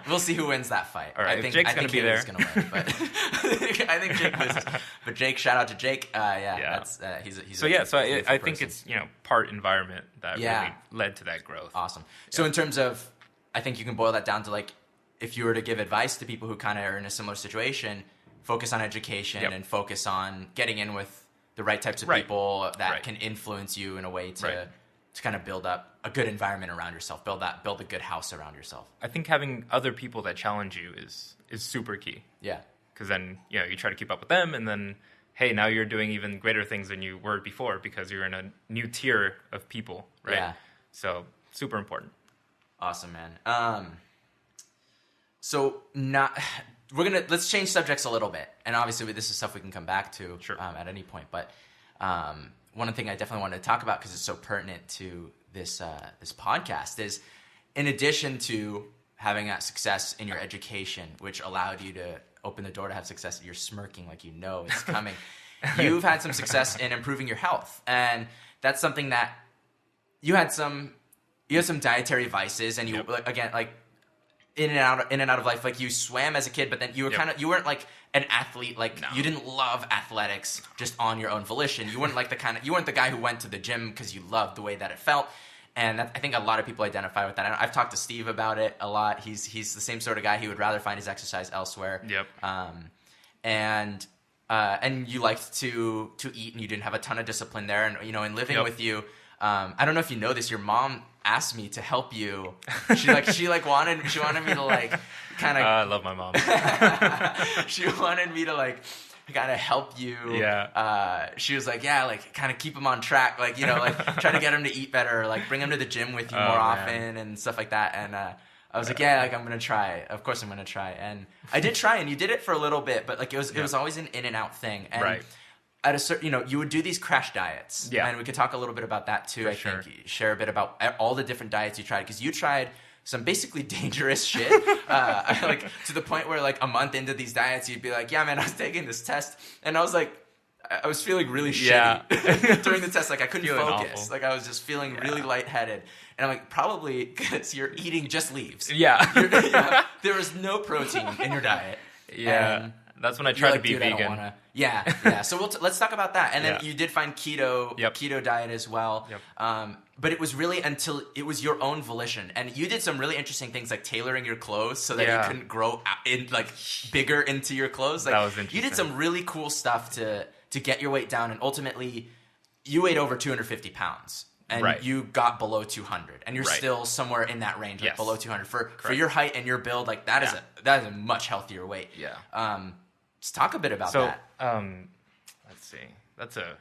We'll see who wins that fight. All right, I think Jake's going to be there. Gonna win, but I think Jake loses. But Jake, shout out to Jake. That's he's I think it's part environment that really led to that growth. Awesome. So in terms of, I think you can boil that down to like, if you were to give advice to people who kind of are in a similar situation, focus on education and focus on getting in with the right types of people that can influence you in a way to kind of build up a good environment around yourself, build a good house around yourself. I think having other people that challenge you is super key. Yeah. Because then, you try to keep up with them, and then, hey, now you're doing even greater things than you were before because you're in a new tier of people, right? Yeah. So, super important. Awesome, man. Let's change subjects a little bit, and obviously this is stuff we can come back to at any point. But one thing I definitely wanted to talk about because it's so pertinent to this podcast is, in addition to having that success in your education, which allowed you to open the door to have success, you're smirking like you know it's coming. You've had some success in improving your health, and that's something that you had some dietary vices, and you in and out of life. Like you swam as a kid, but then you were you weren't like an athlete. You didn't love athletics just on your own volition. You weren't you weren't the guy who went to the gym because you loved the way that it felt. And I think a lot of people identify with that. I've talked to Steve about it a lot. He's the same sort of guy. He would rather find his exercise elsewhere. Yep. And you liked to eat, and you didn't have a ton of discipline there. And in living with you, I don't know if you know this. Your mom asked me to help you. She wanted me to kind of. I love my mom. She wanted me to kind of help you. Yeah. She was like, kind of keep him on track. Try to get him to eat better. Bring him to the gym with you more often and stuff like that. And I was like, I'm gonna try. Of course, I'm gonna try. And I did try, and you did it for a little bit, but it was always an in and out thing. And at a certain, you would do these crash diets, and we could talk a little bit about that too. For think share a bit about all the different diets you tried, because you tried some basically dangerous shit, to the point where a month into these diets, you'd be like, "Yeah, man, I was taking this test, and I was I was feeling really shitty during the test. I couldn't focus. Awful. I was just feeling really lightheaded, and I'm probably because you're eating just leaves. Yeah, there was no protein in your diet. Yeah." That's when I tried to be vegan. Yeah. So let's talk about that. And then you did find keto diet as well. Yep. But it was really until it was your own volition, and you did some really interesting things like tailoring your clothes so that you couldn't grow in bigger into your clothes. That was interesting. You did some really cool stuff to get your weight down, and ultimately you weighed over 250 pounds. And you got below 200, and you're still somewhere in that range, below 200 for your height and your build. That is a much healthier weight. Yeah. Let's talk a bit about that. Let's see. That's a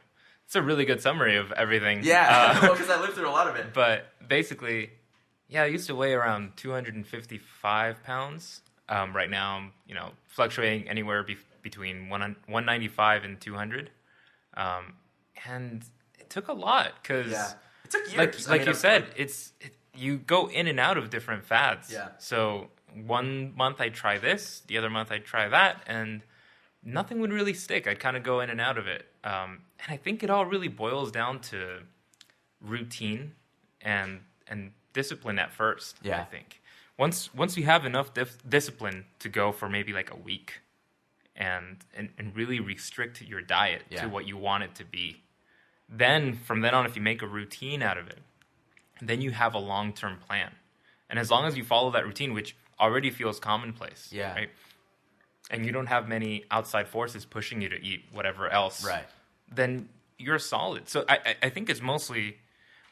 really good summary of everything. Yeah, because I lived through a lot of it. But basically, I used to weigh around 255 pounds. Right now, I'm fluctuating anywhere between 195 and 200. And it took a lot because it took years. Like you said, you go in and out of different fads. Yeah. So one month I try this, the other month I try that, and nothing would really stick. I'd kind of go in and out of it. And I think it all really boils down to routine and discipline at first. Yeah. I think once you have enough discipline to go for maybe a week and really restrict your diet to what you want it to be, Then from then on, if you make a routine out of it, then you have a long-term plan. And as long as you follow that routine, which already feels commonplace, right? And you don't have many outside forces pushing you to eat whatever else, right? Then you're solid. So I think it's mostly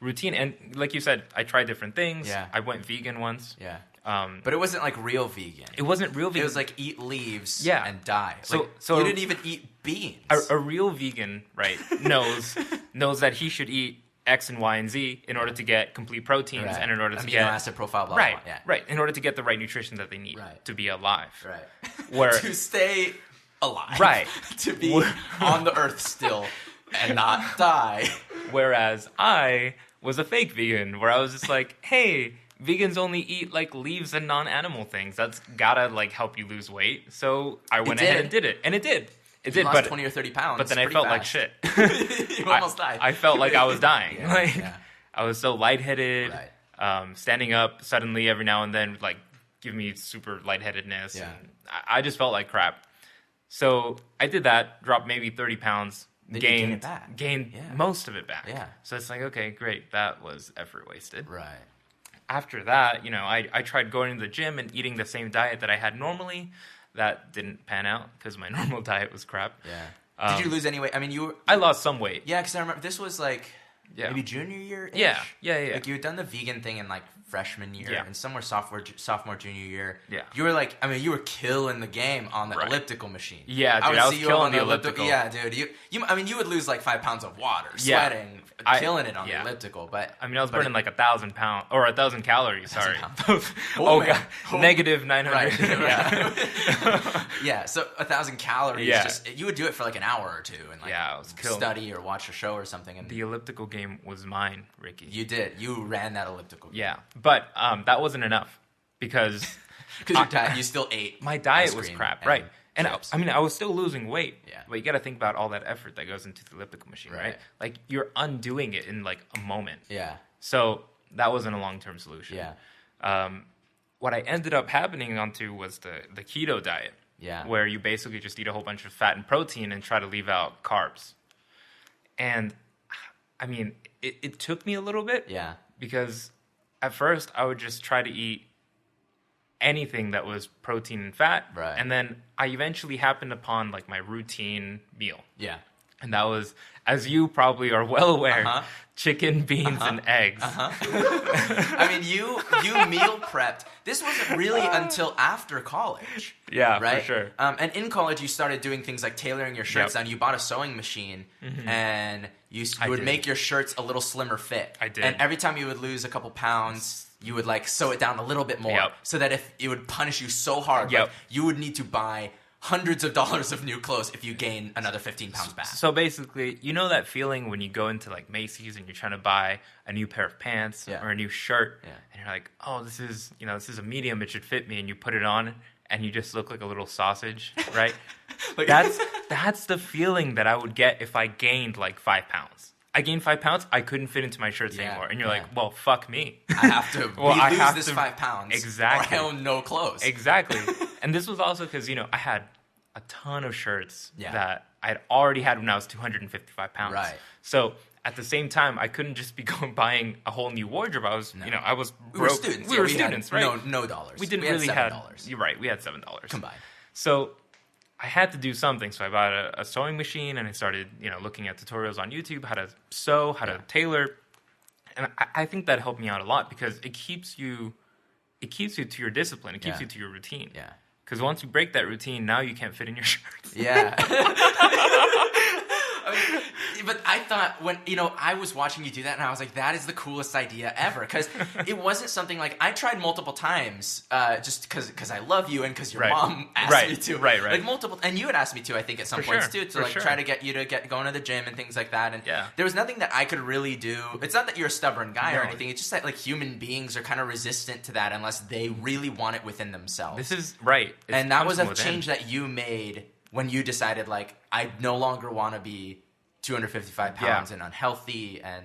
routine. And like you said, I tried different things. Yeah. I went vegan once. Yeah. But it wasn't like real vegan. It wasn't real vegan. It was like eat leaves Yeah. and die. So you didn't even eat beans. A real vegan, right, knows that he should eat X and Y and Z in order to get complete proteins and in order to get amino acid profile, blah, right, blah, blah. Yeah. right, in order to get the right nutrition that they need to be alive, right, where to stay alive, right, to be on the earth still and not die. Whereas I was a fake vegan, where I was just like, hey, vegans only eat like leaves and non-animal things. That's gotta like help you lose weight. So I went ahead and did it, and it did. It did, lost 20 or 30 pounds. But then I felt like shit. You almost died. I felt like I was dying. I was so lightheaded. Right. Standing up suddenly every now and then, like, give me super lightheadedness. Yeah. And I just felt like crap. So I did that, dropped maybe 30 pounds, then gained most of it back. Yeah. So it's like, okay, great. That was effort wasted. Right. After that, I tried going to the gym and eating the same diet that I had normally. That didn't pan out because my normal diet was crap. Yeah. Did you lose any weight? I mean, I lost some weight. Yeah, because I remember this was like maybe junior year. Yeah. Like you had done the vegan thing in like freshman year and somewhere sophomore, junior year. Yeah. You were like, I mean, you were killing the game on the elliptical machine. Yeah, dude, I was killing the elliptical. Yeah, dude. I mean, you would lose like 5 pounds of water, sweating, killing it on the elliptical. But I mean, I was burning like 1,000 pounds or 1,000 calories. Sorry. God. Negative 900. Right. Yeah. Yeah. So 1,000 calories. Yeah. Just you would do it for like an hour or two and like I was killing study or watch a show or something. And the elliptical game was mine, Ricky. You did. You ran that elliptical game. Yeah, but that wasn't enough because you still ate. My diet was crap, right? And I was still losing weight. Yeah. But you got to think about all that effort that goes into the elliptical machine, right? Like you're undoing it in like a moment. Yeah. So that wasn't a long-term solution. Yeah. What I ended up happening onto was the keto diet. Yeah. Where you basically just eat a whole bunch of fat and protein and try to leave out carbs. And I mean, it took me a little bit. Yeah. Because at first I would just try to eat anything that was protein and fat. Right. And then I eventually happened upon like my routine meal. Yeah. And that was, as you probably are well aware, chicken, beans, and eggs. I mean, you meal prepped. This wasn't really until after college. Yeah, right? for sure. And in college, you started doing things like tailoring your shirts down. You bought a sewing machine, and you would make your shirts a little slimmer fit. I did. And every time you would lose a couple pounds, you would like sew it down a little bit more, so that if it would punish you so hard, like, you would need to buy hundreds of dollars of new clothes if you gain another 15 pounds back. So basically, you know that feeling when you go into like Macy's and you're trying to buy a new pair of pants or a new shirt, and you're like, oh, this is a medium, it should fit me, and you put it on and you just look like a little sausage, right? That's the feeling that I would get if I gained like 5 pounds. I gained 5 pounds, I couldn't fit into my shirts anymore. And you're like, well, fuck me. I have to lose this 5 pounds. Exactly. Or I own no clothes. Exactly. And this was also because, I had a ton of shirts that I'd already had when I was 255 pounds. Right. So at the same time, I couldn't just be buying a whole new wardrobe. I was, I was broke. We were students. We were students, right? No dollars. We didn't really have $7. You're right. We had $7 combined. So I had to do something. So I bought a sewing machine and I started, looking at tutorials on YouTube, how to sew, how to tailor. And I think that helped me out a lot because it keeps you to your discipline. It keeps you to your routine. Yeah. Because once you break that routine, now you can't fit in your shirts. Yeah. But I thought when, I was watching you do that and I was like, that is the coolest idea ever. Because it wasn't something like, I tried multiple times just because I love you and because your mom asked me to. Right. Like multiple, and you had asked me to, I think, at some points too, to try to get you to get going to the gym and things like that. And there was nothing that I could really do. It's not that you're a stubborn guy or anything. It's just that like human beings are kind of resistant to that unless they really want it within themselves. This is right. And that was a change that you made when you decided like, I no longer want to be 255 pounds and unhealthy and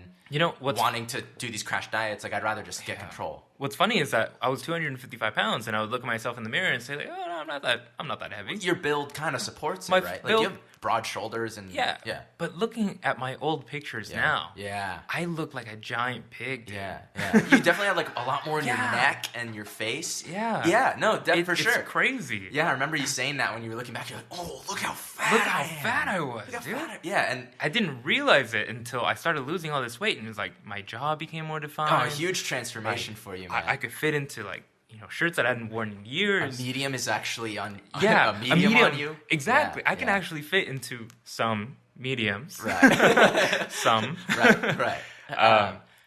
wanting to do these crash diets. Like, I'd rather just get control. What's funny is that I was 255 pounds and I would look at myself in the mirror and say like, oh, I'm not that heavy. Your build kind of supports My it, right? Like build- you have broad shoulders and Yeah. yeah. But looking at my old pictures now, Yeah. I look like a giant pig, dude. Yeah. You definitely have like a lot more in your Yeah. neck and your face. Yeah. Yeah, no, for sure. It's crazy. Yeah, I remember you saying that when you were looking back. You're like, "Oh, look how fat! Look how I am. fat I was, Look how dude." fat yeah, and I didn't realize it until I started losing all this weight, and it was like my jaw became more defined. a huge transformation for you, man. I could fit into like shirts that I hadn't worn in years. A medium is actually on Yeah, a medium on you. Exactly. Yeah, I can actually fit into some mediums. Right. Some. Right.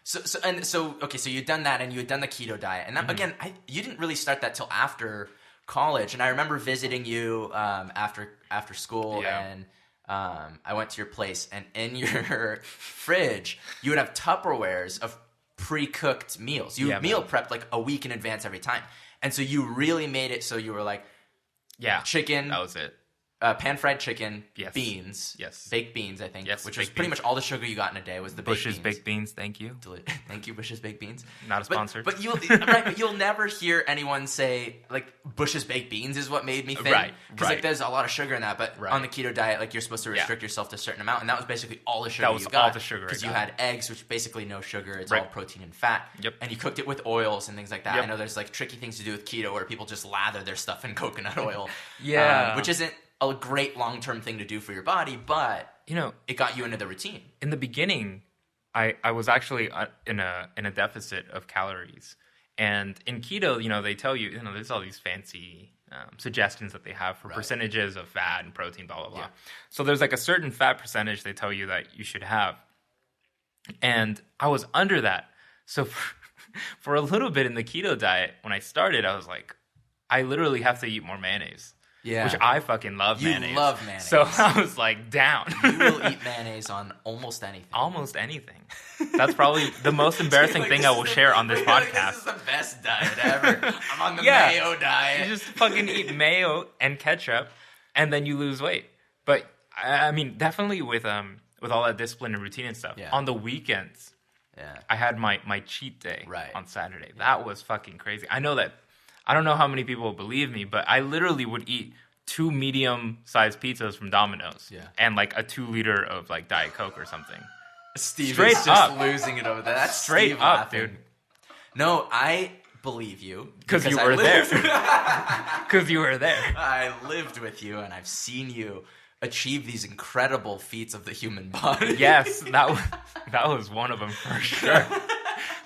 So you'd done that and you had done the keto diet, and that, again, you didn't really start that till after college. And I remember visiting you after school, and I went to your place, and in your fridge you would have Tupperwares of pre-cooked meals. You meal prepped like a week in advance every time, and so you really made it so you were like, chicken. That was it. Pan-fried chicken, Yes. Beans, Yes. baked beans, I think, Yes, which was baked pretty beans. much all the sugar you got in a day was the Bush's baked beans. baked beans. Thank you. Thank you, Bush's baked beans. Not a sponsor. But you'll never hear anyone say like Bush's baked beans is what made me thin. Right. Because like there's a lot of sugar in that. But Right. on the keto diet, like you're supposed to restrict yourself to a certain amount, and that was basically all the sugar That was you got. all the sugar I because you got. had eggs, which basically no sugar. It's Right. all protein and fat. Yep. And you cooked it with oils and things like that. Yep. I know there's like tricky things to do with keto where people just lather their stuff in coconut oil. Yeah. Which isn't a great long-term thing to do for your body, but it got you into the routine. In the beginning, I was actually in a deficit of calories, and in keto, they tell you, there's all these fancy suggestions that they have for percentages of fat and protein, blah blah blah. Yeah. So there's like a certain fat percentage they tell you that you should have, and I was under that. So for a little bit in the keto diet, when I started, I was like, I literally have to eat more mayonnaise. Yeah. Which I fucking love mayonnaise. You love mayonnaise. So I was like, down. You will eat mayonnaise on almost anything. Almost anything. That's probably the most embarrassing thing I will share on this podcast. This is the best diet ever. I'm on the mayo diet. You just fucking eat mayo and ketchup, and then you lose weight. But I mean, definitely with all that discipline and routine and stuff. Yeah. On the weekends, I had my cheat day on Saturday. That was fucking crazy. I know that. I don't know how many people will believe me, but I literally would eat 2 medium-sized pizzas from Domino's and like a 2-liter of like Diet Coke or something. Steve Straight is just up. losing it over there. That's Straight Steve up, laughing. dude. No, I believe you. Because you I were there. lived- Because you were there. I lived with you, and I've seen you achieve these incredible feats of the human body. Yes, that was one of them for sure.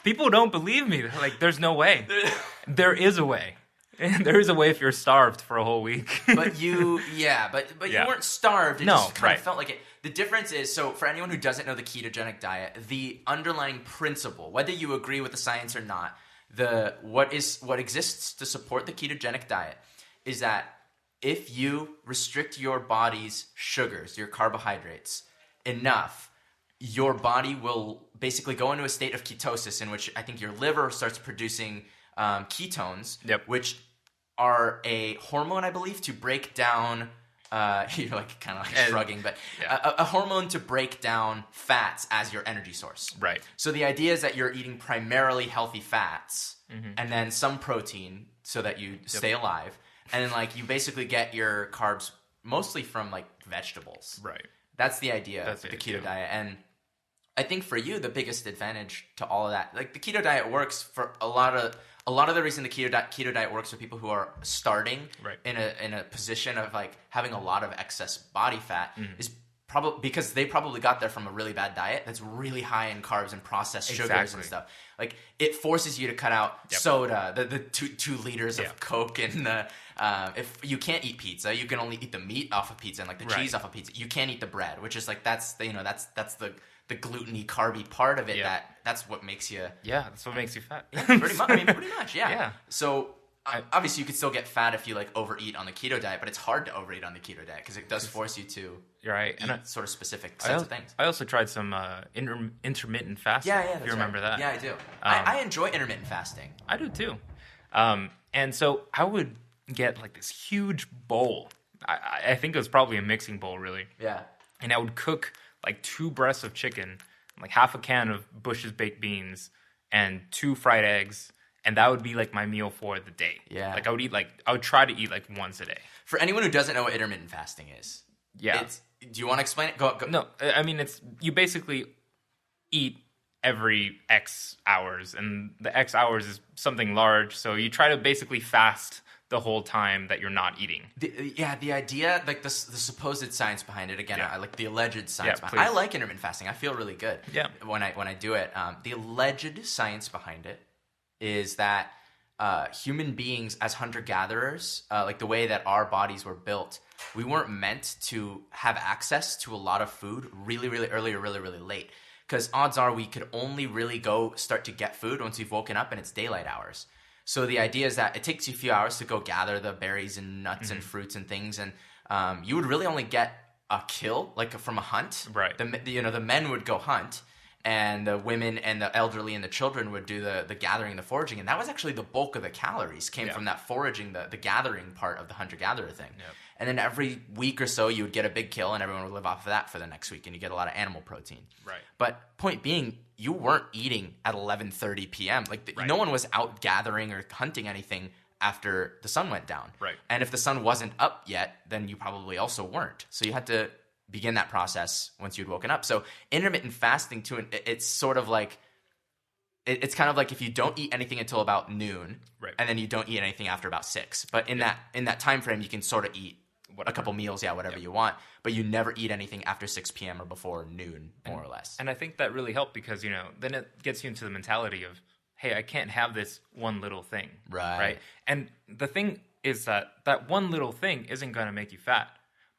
People don't believe me. They're like, there's no way. There is a way. There is a way if you're starved for a whole week. But you weren't starved. It just kind of felt like it. The difference is, so for anyone who doesn't know the ketogenic diet, the underlying principle, whether you agree with the science or not, what exists to support the ketogenic diet is that if you restrict your body's sugars, your carbohydrates, enough, your body will basically go into a state of ketosis in which I think your liver starts producing ketones, which are a hormone, I believe, to break down you're like kind of like shrugging, but a hormone to break down fats as your energy source. Right. So the idea is that you're eating primarily healthy fats and then some protein so that you stay alive. And then like you basically get your carbs mostly from like vegetables. Right. That's the idea of the keto diet. And I think for you, the biggest advantage to all of that, like the keto diet works for a lot of the reason the keto diet works for people who are starting in a position of like having a lot of excess body fat is probably because they probably got there from a really bad diet that's really high in carbs and processed sugars and stuff. Like it forces you to cut out soda, the 2 liters of Coke, and if you can't eat pizza, you can only eat the meat off of pizza and like the cheese off of pizza. You can't eat the bread, which is like that's the gluten-y, carby part of it that's what makes you... Yeah, that's what makes you fat. Pretty much, yeah. So, obviously you could still get fat if you, like, overeat on the keto diet, but it's hard to overeat on the keto diet because it does force you to eat sort of specific sets of things. I also tried some intermittent fasting, if you remember that. Yeah, I do. I enjoy intermittent fasting. I do, too. And so I would get, like, this huge bowl. I think it was probably a mixing bowl, really. Yeah. And I would cook... like 2 breasts of chicken, like half a can of Bush's baked beans, and 2 fried eggs, And that would be like my meal for the day. Yeah. Like I would try to eat like once a day. For anyone who doesn't know what intermittent fasting is, Yeah. Do you want to explain it? Go. No, I mean, you basically eat every X hours, and the X hours is something large. So you try to basically fast the whole time that you're not eating. The idea, like the supposed science behind it, again, I like the alleged science behind it. Please. I like intermittent fasting. I feel really good when I do it. The alleged science behind it is that human beings as hunter-gatherers, like the way that our bodies were built, we weren't meant to have access to a lot of food really, really early or really, really late. Because odds are we could only really go start to get food once we've woken up and it's daylight hours. So the idea is that it takes you a few hours to go gather the berries and nuts and fruits and things, and you would really only get a kill like from a hunt. Right. The men would go hunt, and the women and the elderly and the children would do the gathering and the foraging, and that was actually the bulk of the calories came from that foraging, the gathering part of the hunter-gatherer thing. Yep. And then every week or so you would get a big kill, and everyone would live off of that for the next week, and you get a lot of animal protein. Right. But point being, you weren't eating at 11:30 p.m. Like no one was out gathering or hunting anything after the sun went down. Right. And if the sun wasn't up yet, then you probably also weren't. So you had to begin that process once you'd woken up. So intermittent fasting, it's sort of like, it's kind of like if you don't eat anything until about noon, and then you don't eat anything after about 6. But in that time frame, you can sort of eat a couple meals, whatever you want, but you never eat anything after 6 p.m. or before noon, more or less. And I think that really helped because, then it gets you into the mentality of, hey, I can't have this one little thing. Right. And the thing is that one little thing isn't going to make you fat.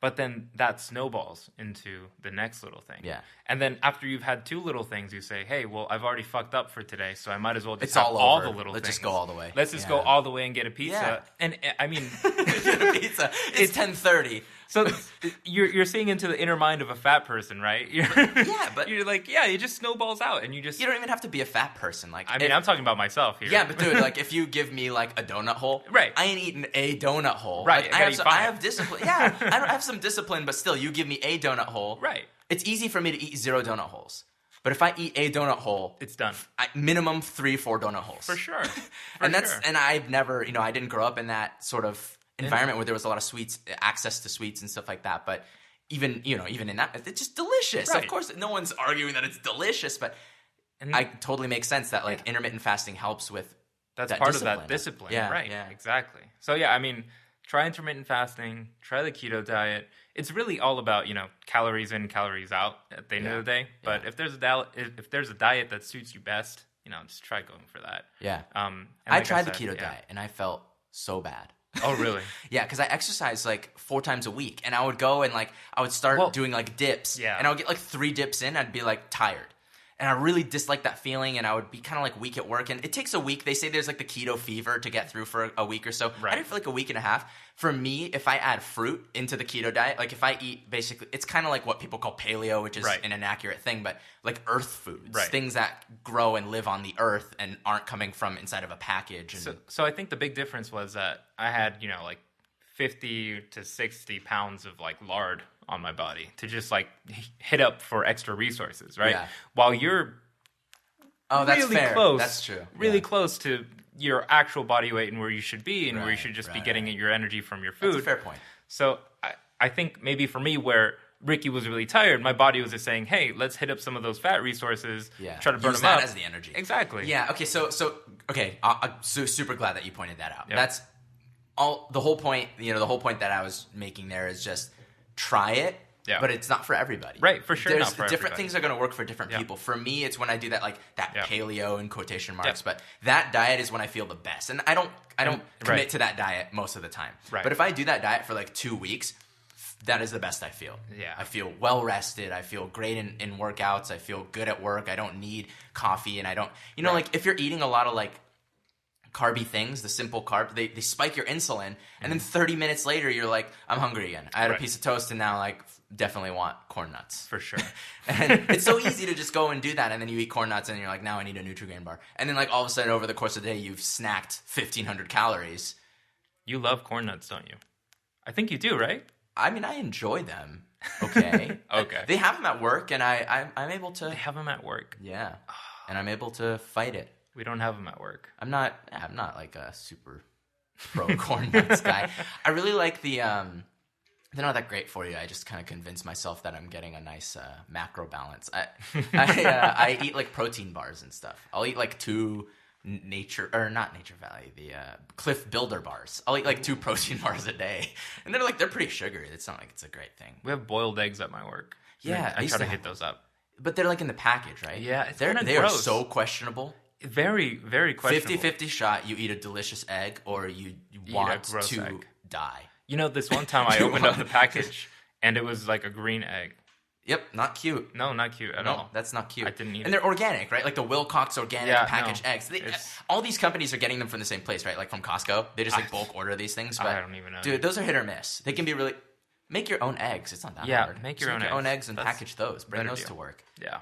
But then that snowballs into the next little thing. Yeah. And then after you've had 2 little things, you say, hey, well, I've already fucked up for today, so I might as well just have all the little things. Let's just go all the way. Let's just go all the way and get a pizza. Yeah. And I mean... get a pizza. It's 10:30. So you're seeing into the inner mind of a fat person, right? But you're like, it just snowballs out, and you don't even have to be a fat person. Like, I'm talking about myself here. Yeah, but dude, like if you give me like a donut hole, right? I ain't eating a donut hole. Right. Like, I have discipline. Yeah, I have some discipline, but still, you give me a donut hole. Right. It's easy for me to eat 0 donut holes. But if I eat a donut hole, it's done. Minimum 3-4 donut holes. For sure. And I've never, I didn't grow up in that sort of environment where there was a lot of sweets, access to sweets and stuff like that. But even in that, it's just delicious. Right. Of course, no one's arguing that it's delicious, but it totally makes sense that like intermittent fasting helps with that's part of that discipline. Yeah, right. Yeah. Exactly. So I mean, try intermittent fasting, try the keto diet. It's really all about, calories in, calories out at the end of the day. But if there's a diet that suits you best, just try going for that. Yeah. I tried the keto diet and I felt so bad. Oh, really? Yeah, because I exercised like 4 times a week, and I would go and like I would start doing like dips, and I would get like 3 dips in, I'd be like tired, and I really disliked that feeling, and I would be kind of like weak at work, and it takes a week. They say there's like the keto fever to get through for a week or so. Right. I did it for like a week and a half. For me, if I add fruit into the keto diet, like if I eat basically, it's kind of like what people call paleo, which is an inaccurate thing, but like earth foods, things that grow and live on the earth and aren't coming from inside of a package. And so I think the big difference was that I had, like 50 to 60 pounds of like lard on my body to just like hit up for extra resources, right? Yeah. While you're that's really fair. close, that's true. Really close to your actual body weight and where you should be, and where you should just be getting your energy from your food. That's a fair point. So I think maybe for me, where Ricky was really tired, my body was just saying, hey, let's hit up some of those fat resources, try to burn them up. As the energy. Exactly. Yeah, okay, so I'm super glad that you pointed that out. Yep. That's all. The whole point, the whole point that I was making there is just try it. Yeah. But it's not for everybody. Right, for sure. There's different things are going to work for different people. For me, it's when I do that paleo in quotation marks. But that diet is when I feel the best. And I don't commit to that diet most of the time. Right. But if I do that diet for like 2 weeks, that is the best I feel. Yeah. I feel well rested. I feel great in workouts. I feel good at work. I don't need coffee, and I don't like if you're eating a lot of like carby things, the simple carb, they spike your insulin, and then 30 minutes later you're like, I'm hungry again. I had a piece of toast and now like definitely want corn nuts. For sure. And it's so easy to just go and do that, and then you eat corn nuts and you're like, now I need a Nutri-Grain bar. And then like all of a sudden over the course of the day you've snacked 1,500 calories. You love corn nuts, don't you? I think you do, right? I mean, I enjoy them. Okay. Okay. They have them at work, and I'm able to... They have them at work? Yeah. And I'm able to fight it. We don't have them at work. I'm not like a super pro corn nuts guy. I really like the they're not that great for you. I just kind of convince myself that I'm getting a nice macro balance. I eat like protein bars and stuff. I'll eat like two not Nature Valley, the Cliff Builder bars. I'll eat like 2 protein bars a day, and they're pretty sugary. It's not like it's a great thing. We have boiled eggs at my work. Yeah, I try to hit those up. But they're like in the package, right? Yeah, they are so questionable. Very, very questionable. 50-50 shot. You eat a delicious egg, or you want to die. You know, this one time I opened up the package, and it was like a green egg. Yep, not cute. No, not cute at all. No, that's not cute. I didn't eat And they're organic, right? Like the Wilcox organic packaged eggs. All these companies are getting them from the same place, right? Like from Costco. They just bulk order these things. But, I don't even know. Dude, those are hit or miss. They can be really... Make your own eggs. It's not that hard. Yeah, make your own eggs and package those. Bring those to work. Yeah.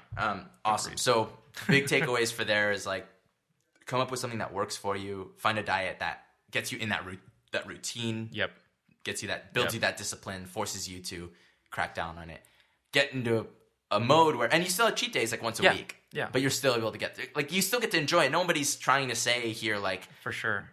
Awesome. So big takeaways for there is like come up with something that works for you. Find a diet that gets you in that routine. Yep. Builds you that discipline, forces you to crack down on it. Get into a mode where, and you still have cheat days like once a week. Yeah. But you're still able to like you still get to enjoy it. Nobody's trying to say here like for sure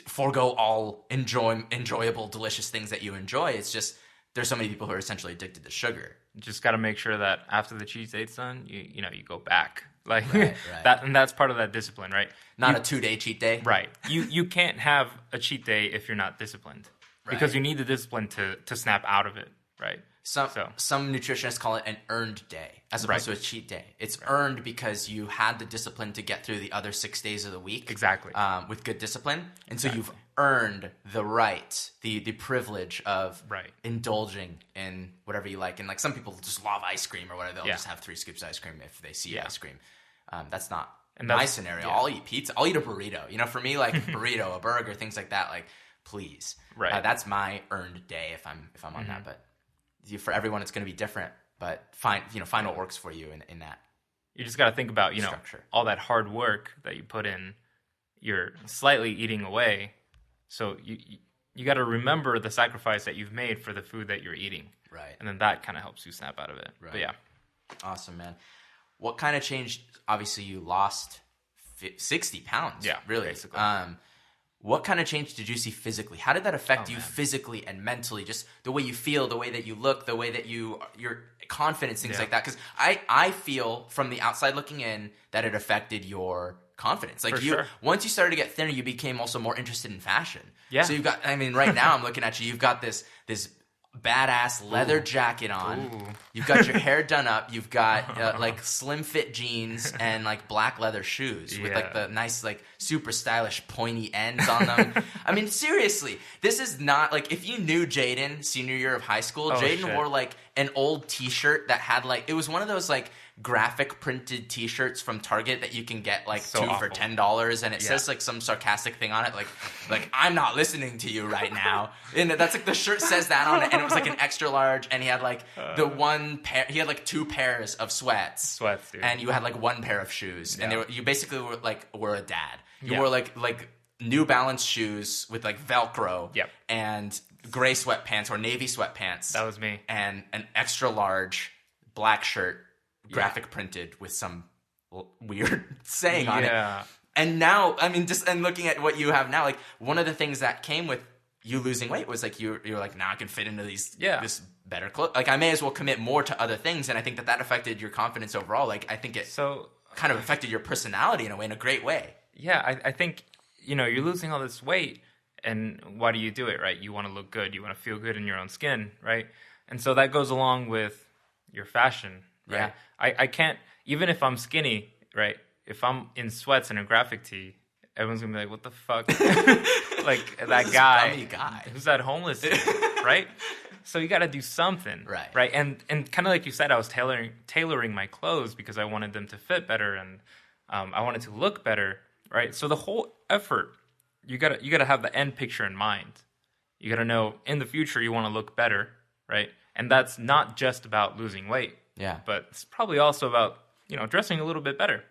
forego all enjoyable, delicious things that you enjoy. It's just there's so many people who are essentially addicted to sugar. You just got to make sure that after the cheat date's done, you go back. Like right. that, and that's part of that discipline, right? Not a 2-day cheat day. Right. You can't have a cheat day if you're not disciplined. Right. Because you need the discipline to snap out of it, right? Some nutritionists call it an earned day as opposed to a cheat day. It's earned because you had the discipline to get through the other 6 days of the week. Exactly. With good discipline. And so you've earned the right, the privilege of indulging in whatever you like. And like some people just love ice cream or whatever. They'll just have 3 scoops of ice cream if they see ice cream. That's not my scenario. Yeah. I'll eat pizza. I'll eat a burrito. You know, for me, like burrito, a burger, things like that, like please. Right. That's my earned day if I'm on that. But for everyone, it's going to be different. But find what works for you in that. You just got to think about structure. All that hard work that you put in. You're slightly eating away, so you got to remember the sacrifice that you've made for the food that you're eating. Right. And then that kind of helps you snap out of it. Right. But yeah. Awesome, man. What kind of changed? Obviously, you lost 60 pounds. Yeah, really. Basically. What kind of change did you see physically? How did that affect you physically and mentally? Just the way you feel, the way that you look, the way that your confidence, things like that. Because I feel from the outside looking in that it affected your confidence. Like once you started to get thinner, you became also more interested in fashion. Yeah. So you've got, right now I'm looking at you. You've got this badass leather jacket on. Ooh. You've got your hair done up. You've got like slim fit jeans and like black leather shoes with like the nice like super stylish pointy ends on them. I mean, seriously, this is not like if you knew Jaden senior year of high school, Jaden wore like an old t-shirt that had like, it was one of those like graphic printed t-shirts from Target that you can get like two for $10 and it says like some sarcastic thing on it like I'm not listening to you right now, and that's like the shirt says that on it, and it was like an extra large, and he had like the one pair, he had like 2 pairs of sweats dude. and you had like 1 pair of shoes and you basically were a dad. You wore like New Balance shoes with like Velcro and gray sweatpants or navy sweatpants. That was me. And an extra large black shirt, graphic printed with some weird saying on it. And now, I mean, and looking at what you have now, like one of the things that came with you losing weight was like you're like, now I can fit into these this better clothes. Like I may as well commit more to other things, and I think that affected your confidence overall. Like I think it kind of affected your personality in a way, in a great way. Yeah, I think you're losing all this weight, and why do you do it, right? You want to look good, you want to feel good in your own skin, right? And so that goes along with your fashion, right? Yeah. I can't, even if I'm skinny, right? If I'm in sweats and a graphic tee, everyone's gonna be like, "What the fuck?" Like that guy. Who's that homeless dude, right? So you got to do something, right? And kind of like you said, I was tailoring my clothes because I wanted them to fit better, and I wanted to look better, right? So the whole effort, you gotta have the end picture in mind. You gotta know in the future you want to look better, right? And that's not just about losing weight, but it's probably also about dressing a little bit better,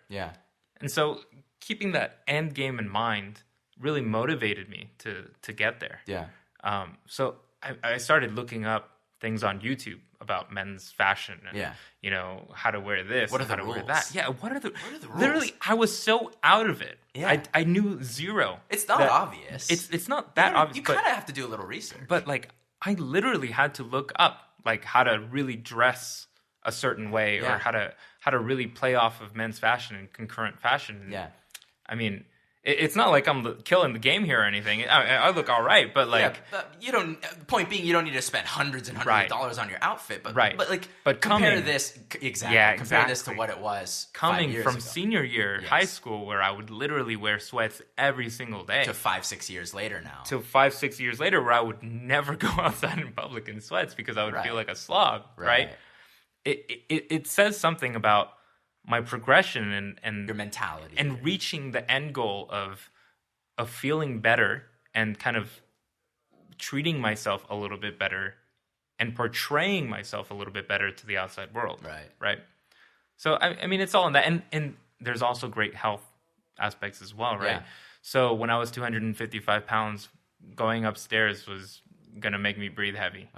And so keeping that end game in mind really motivated me to get there. Yeah. So I started looking up things on YouTube about men's fashion and, you know, how to wear this and how to wear that. Yeah, what are the rules? Literally, I was so out of it. Yeah. I knew zero. It's not obvious. It's not that obvious. You kind of have to do a little research. But, like, I literally had to look up, like, how to really dress a certain way or how to really play off of men's fashion and concurrent fashion. Yeah. I mean, it's not like I'm killing the game here or anything. I look all right, but like... Yeah, but you don't... Point being, you don't need to spend hundreds and hundreds of dollars on your outfit. But, but compare this... Exactly. Yeah, compare this to what it was coming 5 years from ago. Senior year high school, where I would literally wear sweats every single day. To 5-6 years later now. To 5-6 years later, where I would never go outside in public in sweats because I would feel like a slob, right? It says something about my progression and your mentality and reaching the end goal of feeling better and kind of treating myself a little bit better and portraying myself a little bit better to the outside world. Right. So I mean, it's all in that, and there's also great health aspects as well, right? So when I was 255 pounds, going upstairs was gonna make me breathe heavy.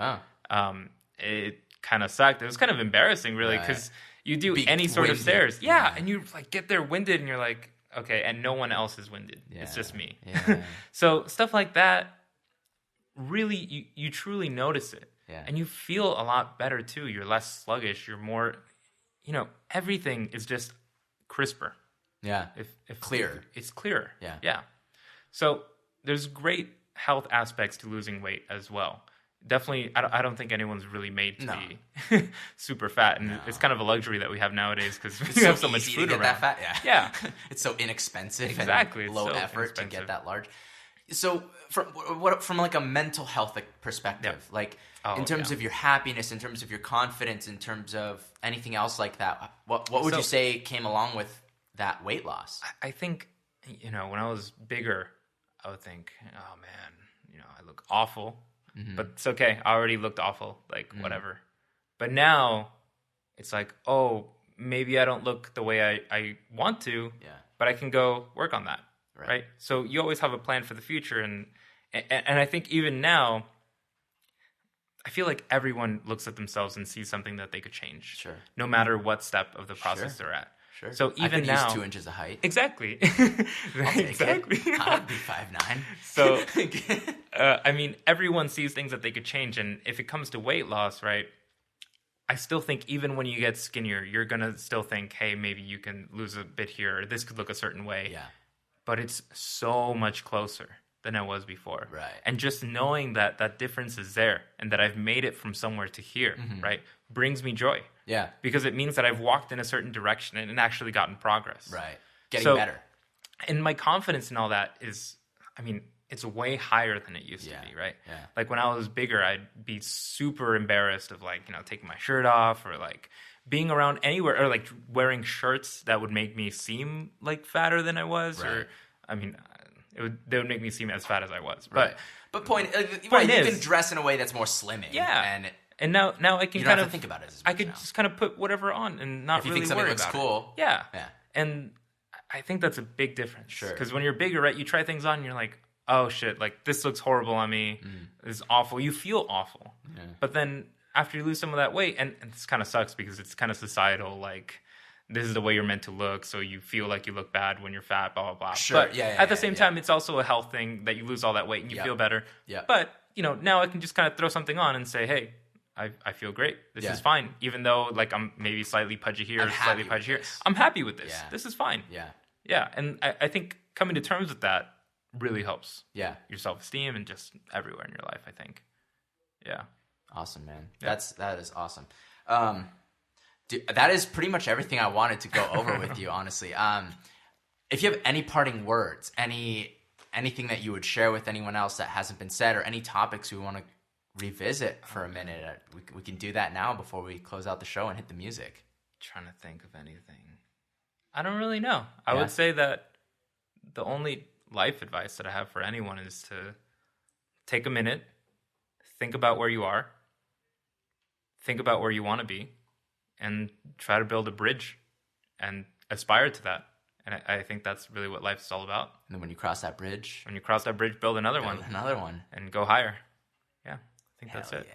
It kind of sucked. It was kind of embarrassing, really, because you do any sort of stairs. And you like get there winded and you're like, okay, and no one else is winded. It's just me. So stuff like that, really, you truly notice it. And you feel a lot better too. You're less sluggish. You're more, you know, everything is just crisper. If clearer. It's clearer. Yeah. So there's great health aspects to losing weight as well. Definitely, I don't think anyone's really made to be super fat, and it's kind of a luxury that we have nowadays because we have so much food around. That fat. It's so inexpensive. Exactly, and low effort to get that large. So, from like a mental health perspective, like in terms of your happiness, in terms of your confidence, in terms of anything else like that, what would you say came along with that weight loss? I think, you know, when I was bigger, I would think, oh man, you know, I look awful. But it's okay. I already looked awful, like whatever. But now it's like, oh, maybe I don't look the way I want to, but I can go work on that, right? So you always have a plan for the future. And I think even now, I feel like everyone looks at themselves and sees something that they could change, no matter what step of the process they're at. So even I could now, use 2 inches of height. Exactly. Exactly. I'd be 5'9". So, I mean, everyone sees things that they could change, and if it comes to weight loss, right? I still think even when you get skinnier, you're gonna still think, hey, maybe you can lose a bit here, or this could look a certain way. But it's so much closer than I was before. And just knowing that that difference is there, and that I've made it from somewhere to here, right, brings me joy. Because it means that I've walked in a certain direction and actually gotten progress. Getting better. And my confidence in all that is, I mean, it's way higher than it used to be, right? Like when I was bigger, I'd be super embarrassed of like, you know, taking my shirt off or like being around anywhere or like wearing shirts that would make me seem like fatter than I was. Or, I mean, they would make me seem as fat as I was. But point is, you can dress in a way that's more slimming. And now I can kind of think about it as much I could just kind of put whatever on and not really worry about it. If you think something looks cool. And I think that's a big difference. Because when you're bigger, right, you try things on and you're like, oh shit, like this looks horrible on me. This is awful. You feel awful. But then after you lose some of that weight, and this kind of sucks because it's kind of societal, like this is the way you're meant to look, so you feel like you look bad when you're fat, blah, blah, blah. But at the same time, it's also a health thing that you lose all that weight and you feel better. But, you know, now I can just kind of throw something on and say, hey, I feel great. This is fine. Even though like I'm maybe slightly pudgy here or slightly pudgy here. I'm happy with this. This is fine. And I think coming to terms with that really helps. Your self-esteem and just everywhere in your life, I think. Awesome, man. That is awesome. Dude, that is pretty much everything I wanted to go over with you, honestly. If you have any parting words, anything that you would share with anyone else that hasn't been said, or any topics we want to revisit for a minute, we can do that now before we close out the show and hit the music. Trying to think of anything. I don't really know. I would say that the only life advice that I have for anyone is to take a minute, think about where you are, think about where you want to be, and try to build a bridge and aspire to that. And I think that's really what life is all about. And then when you cross that bridge... build another one. Another one. And go higher. Yeah, I think that's it.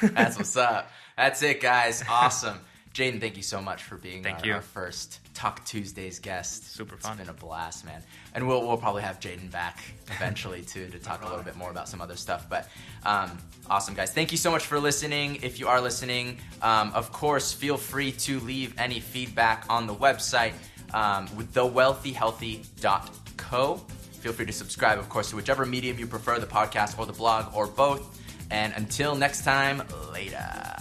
That's what's up. That's it, guys. Awesome. Jaden, thank you so much for being our first Talk Tuesdays guest. Super fun. It's been a blast, man. And we'll probably have Jaden back eventually too to talk a little bit more about some other stuff. But awesome, guys. Thank you so much for listening. If you are listening, of course, feel free to leave any feedback on the website with thewealthyhealthy.co. Feel free to subscribe, of course, to whichever medium you prefer, the podcast or the blog or both. And until next time, later.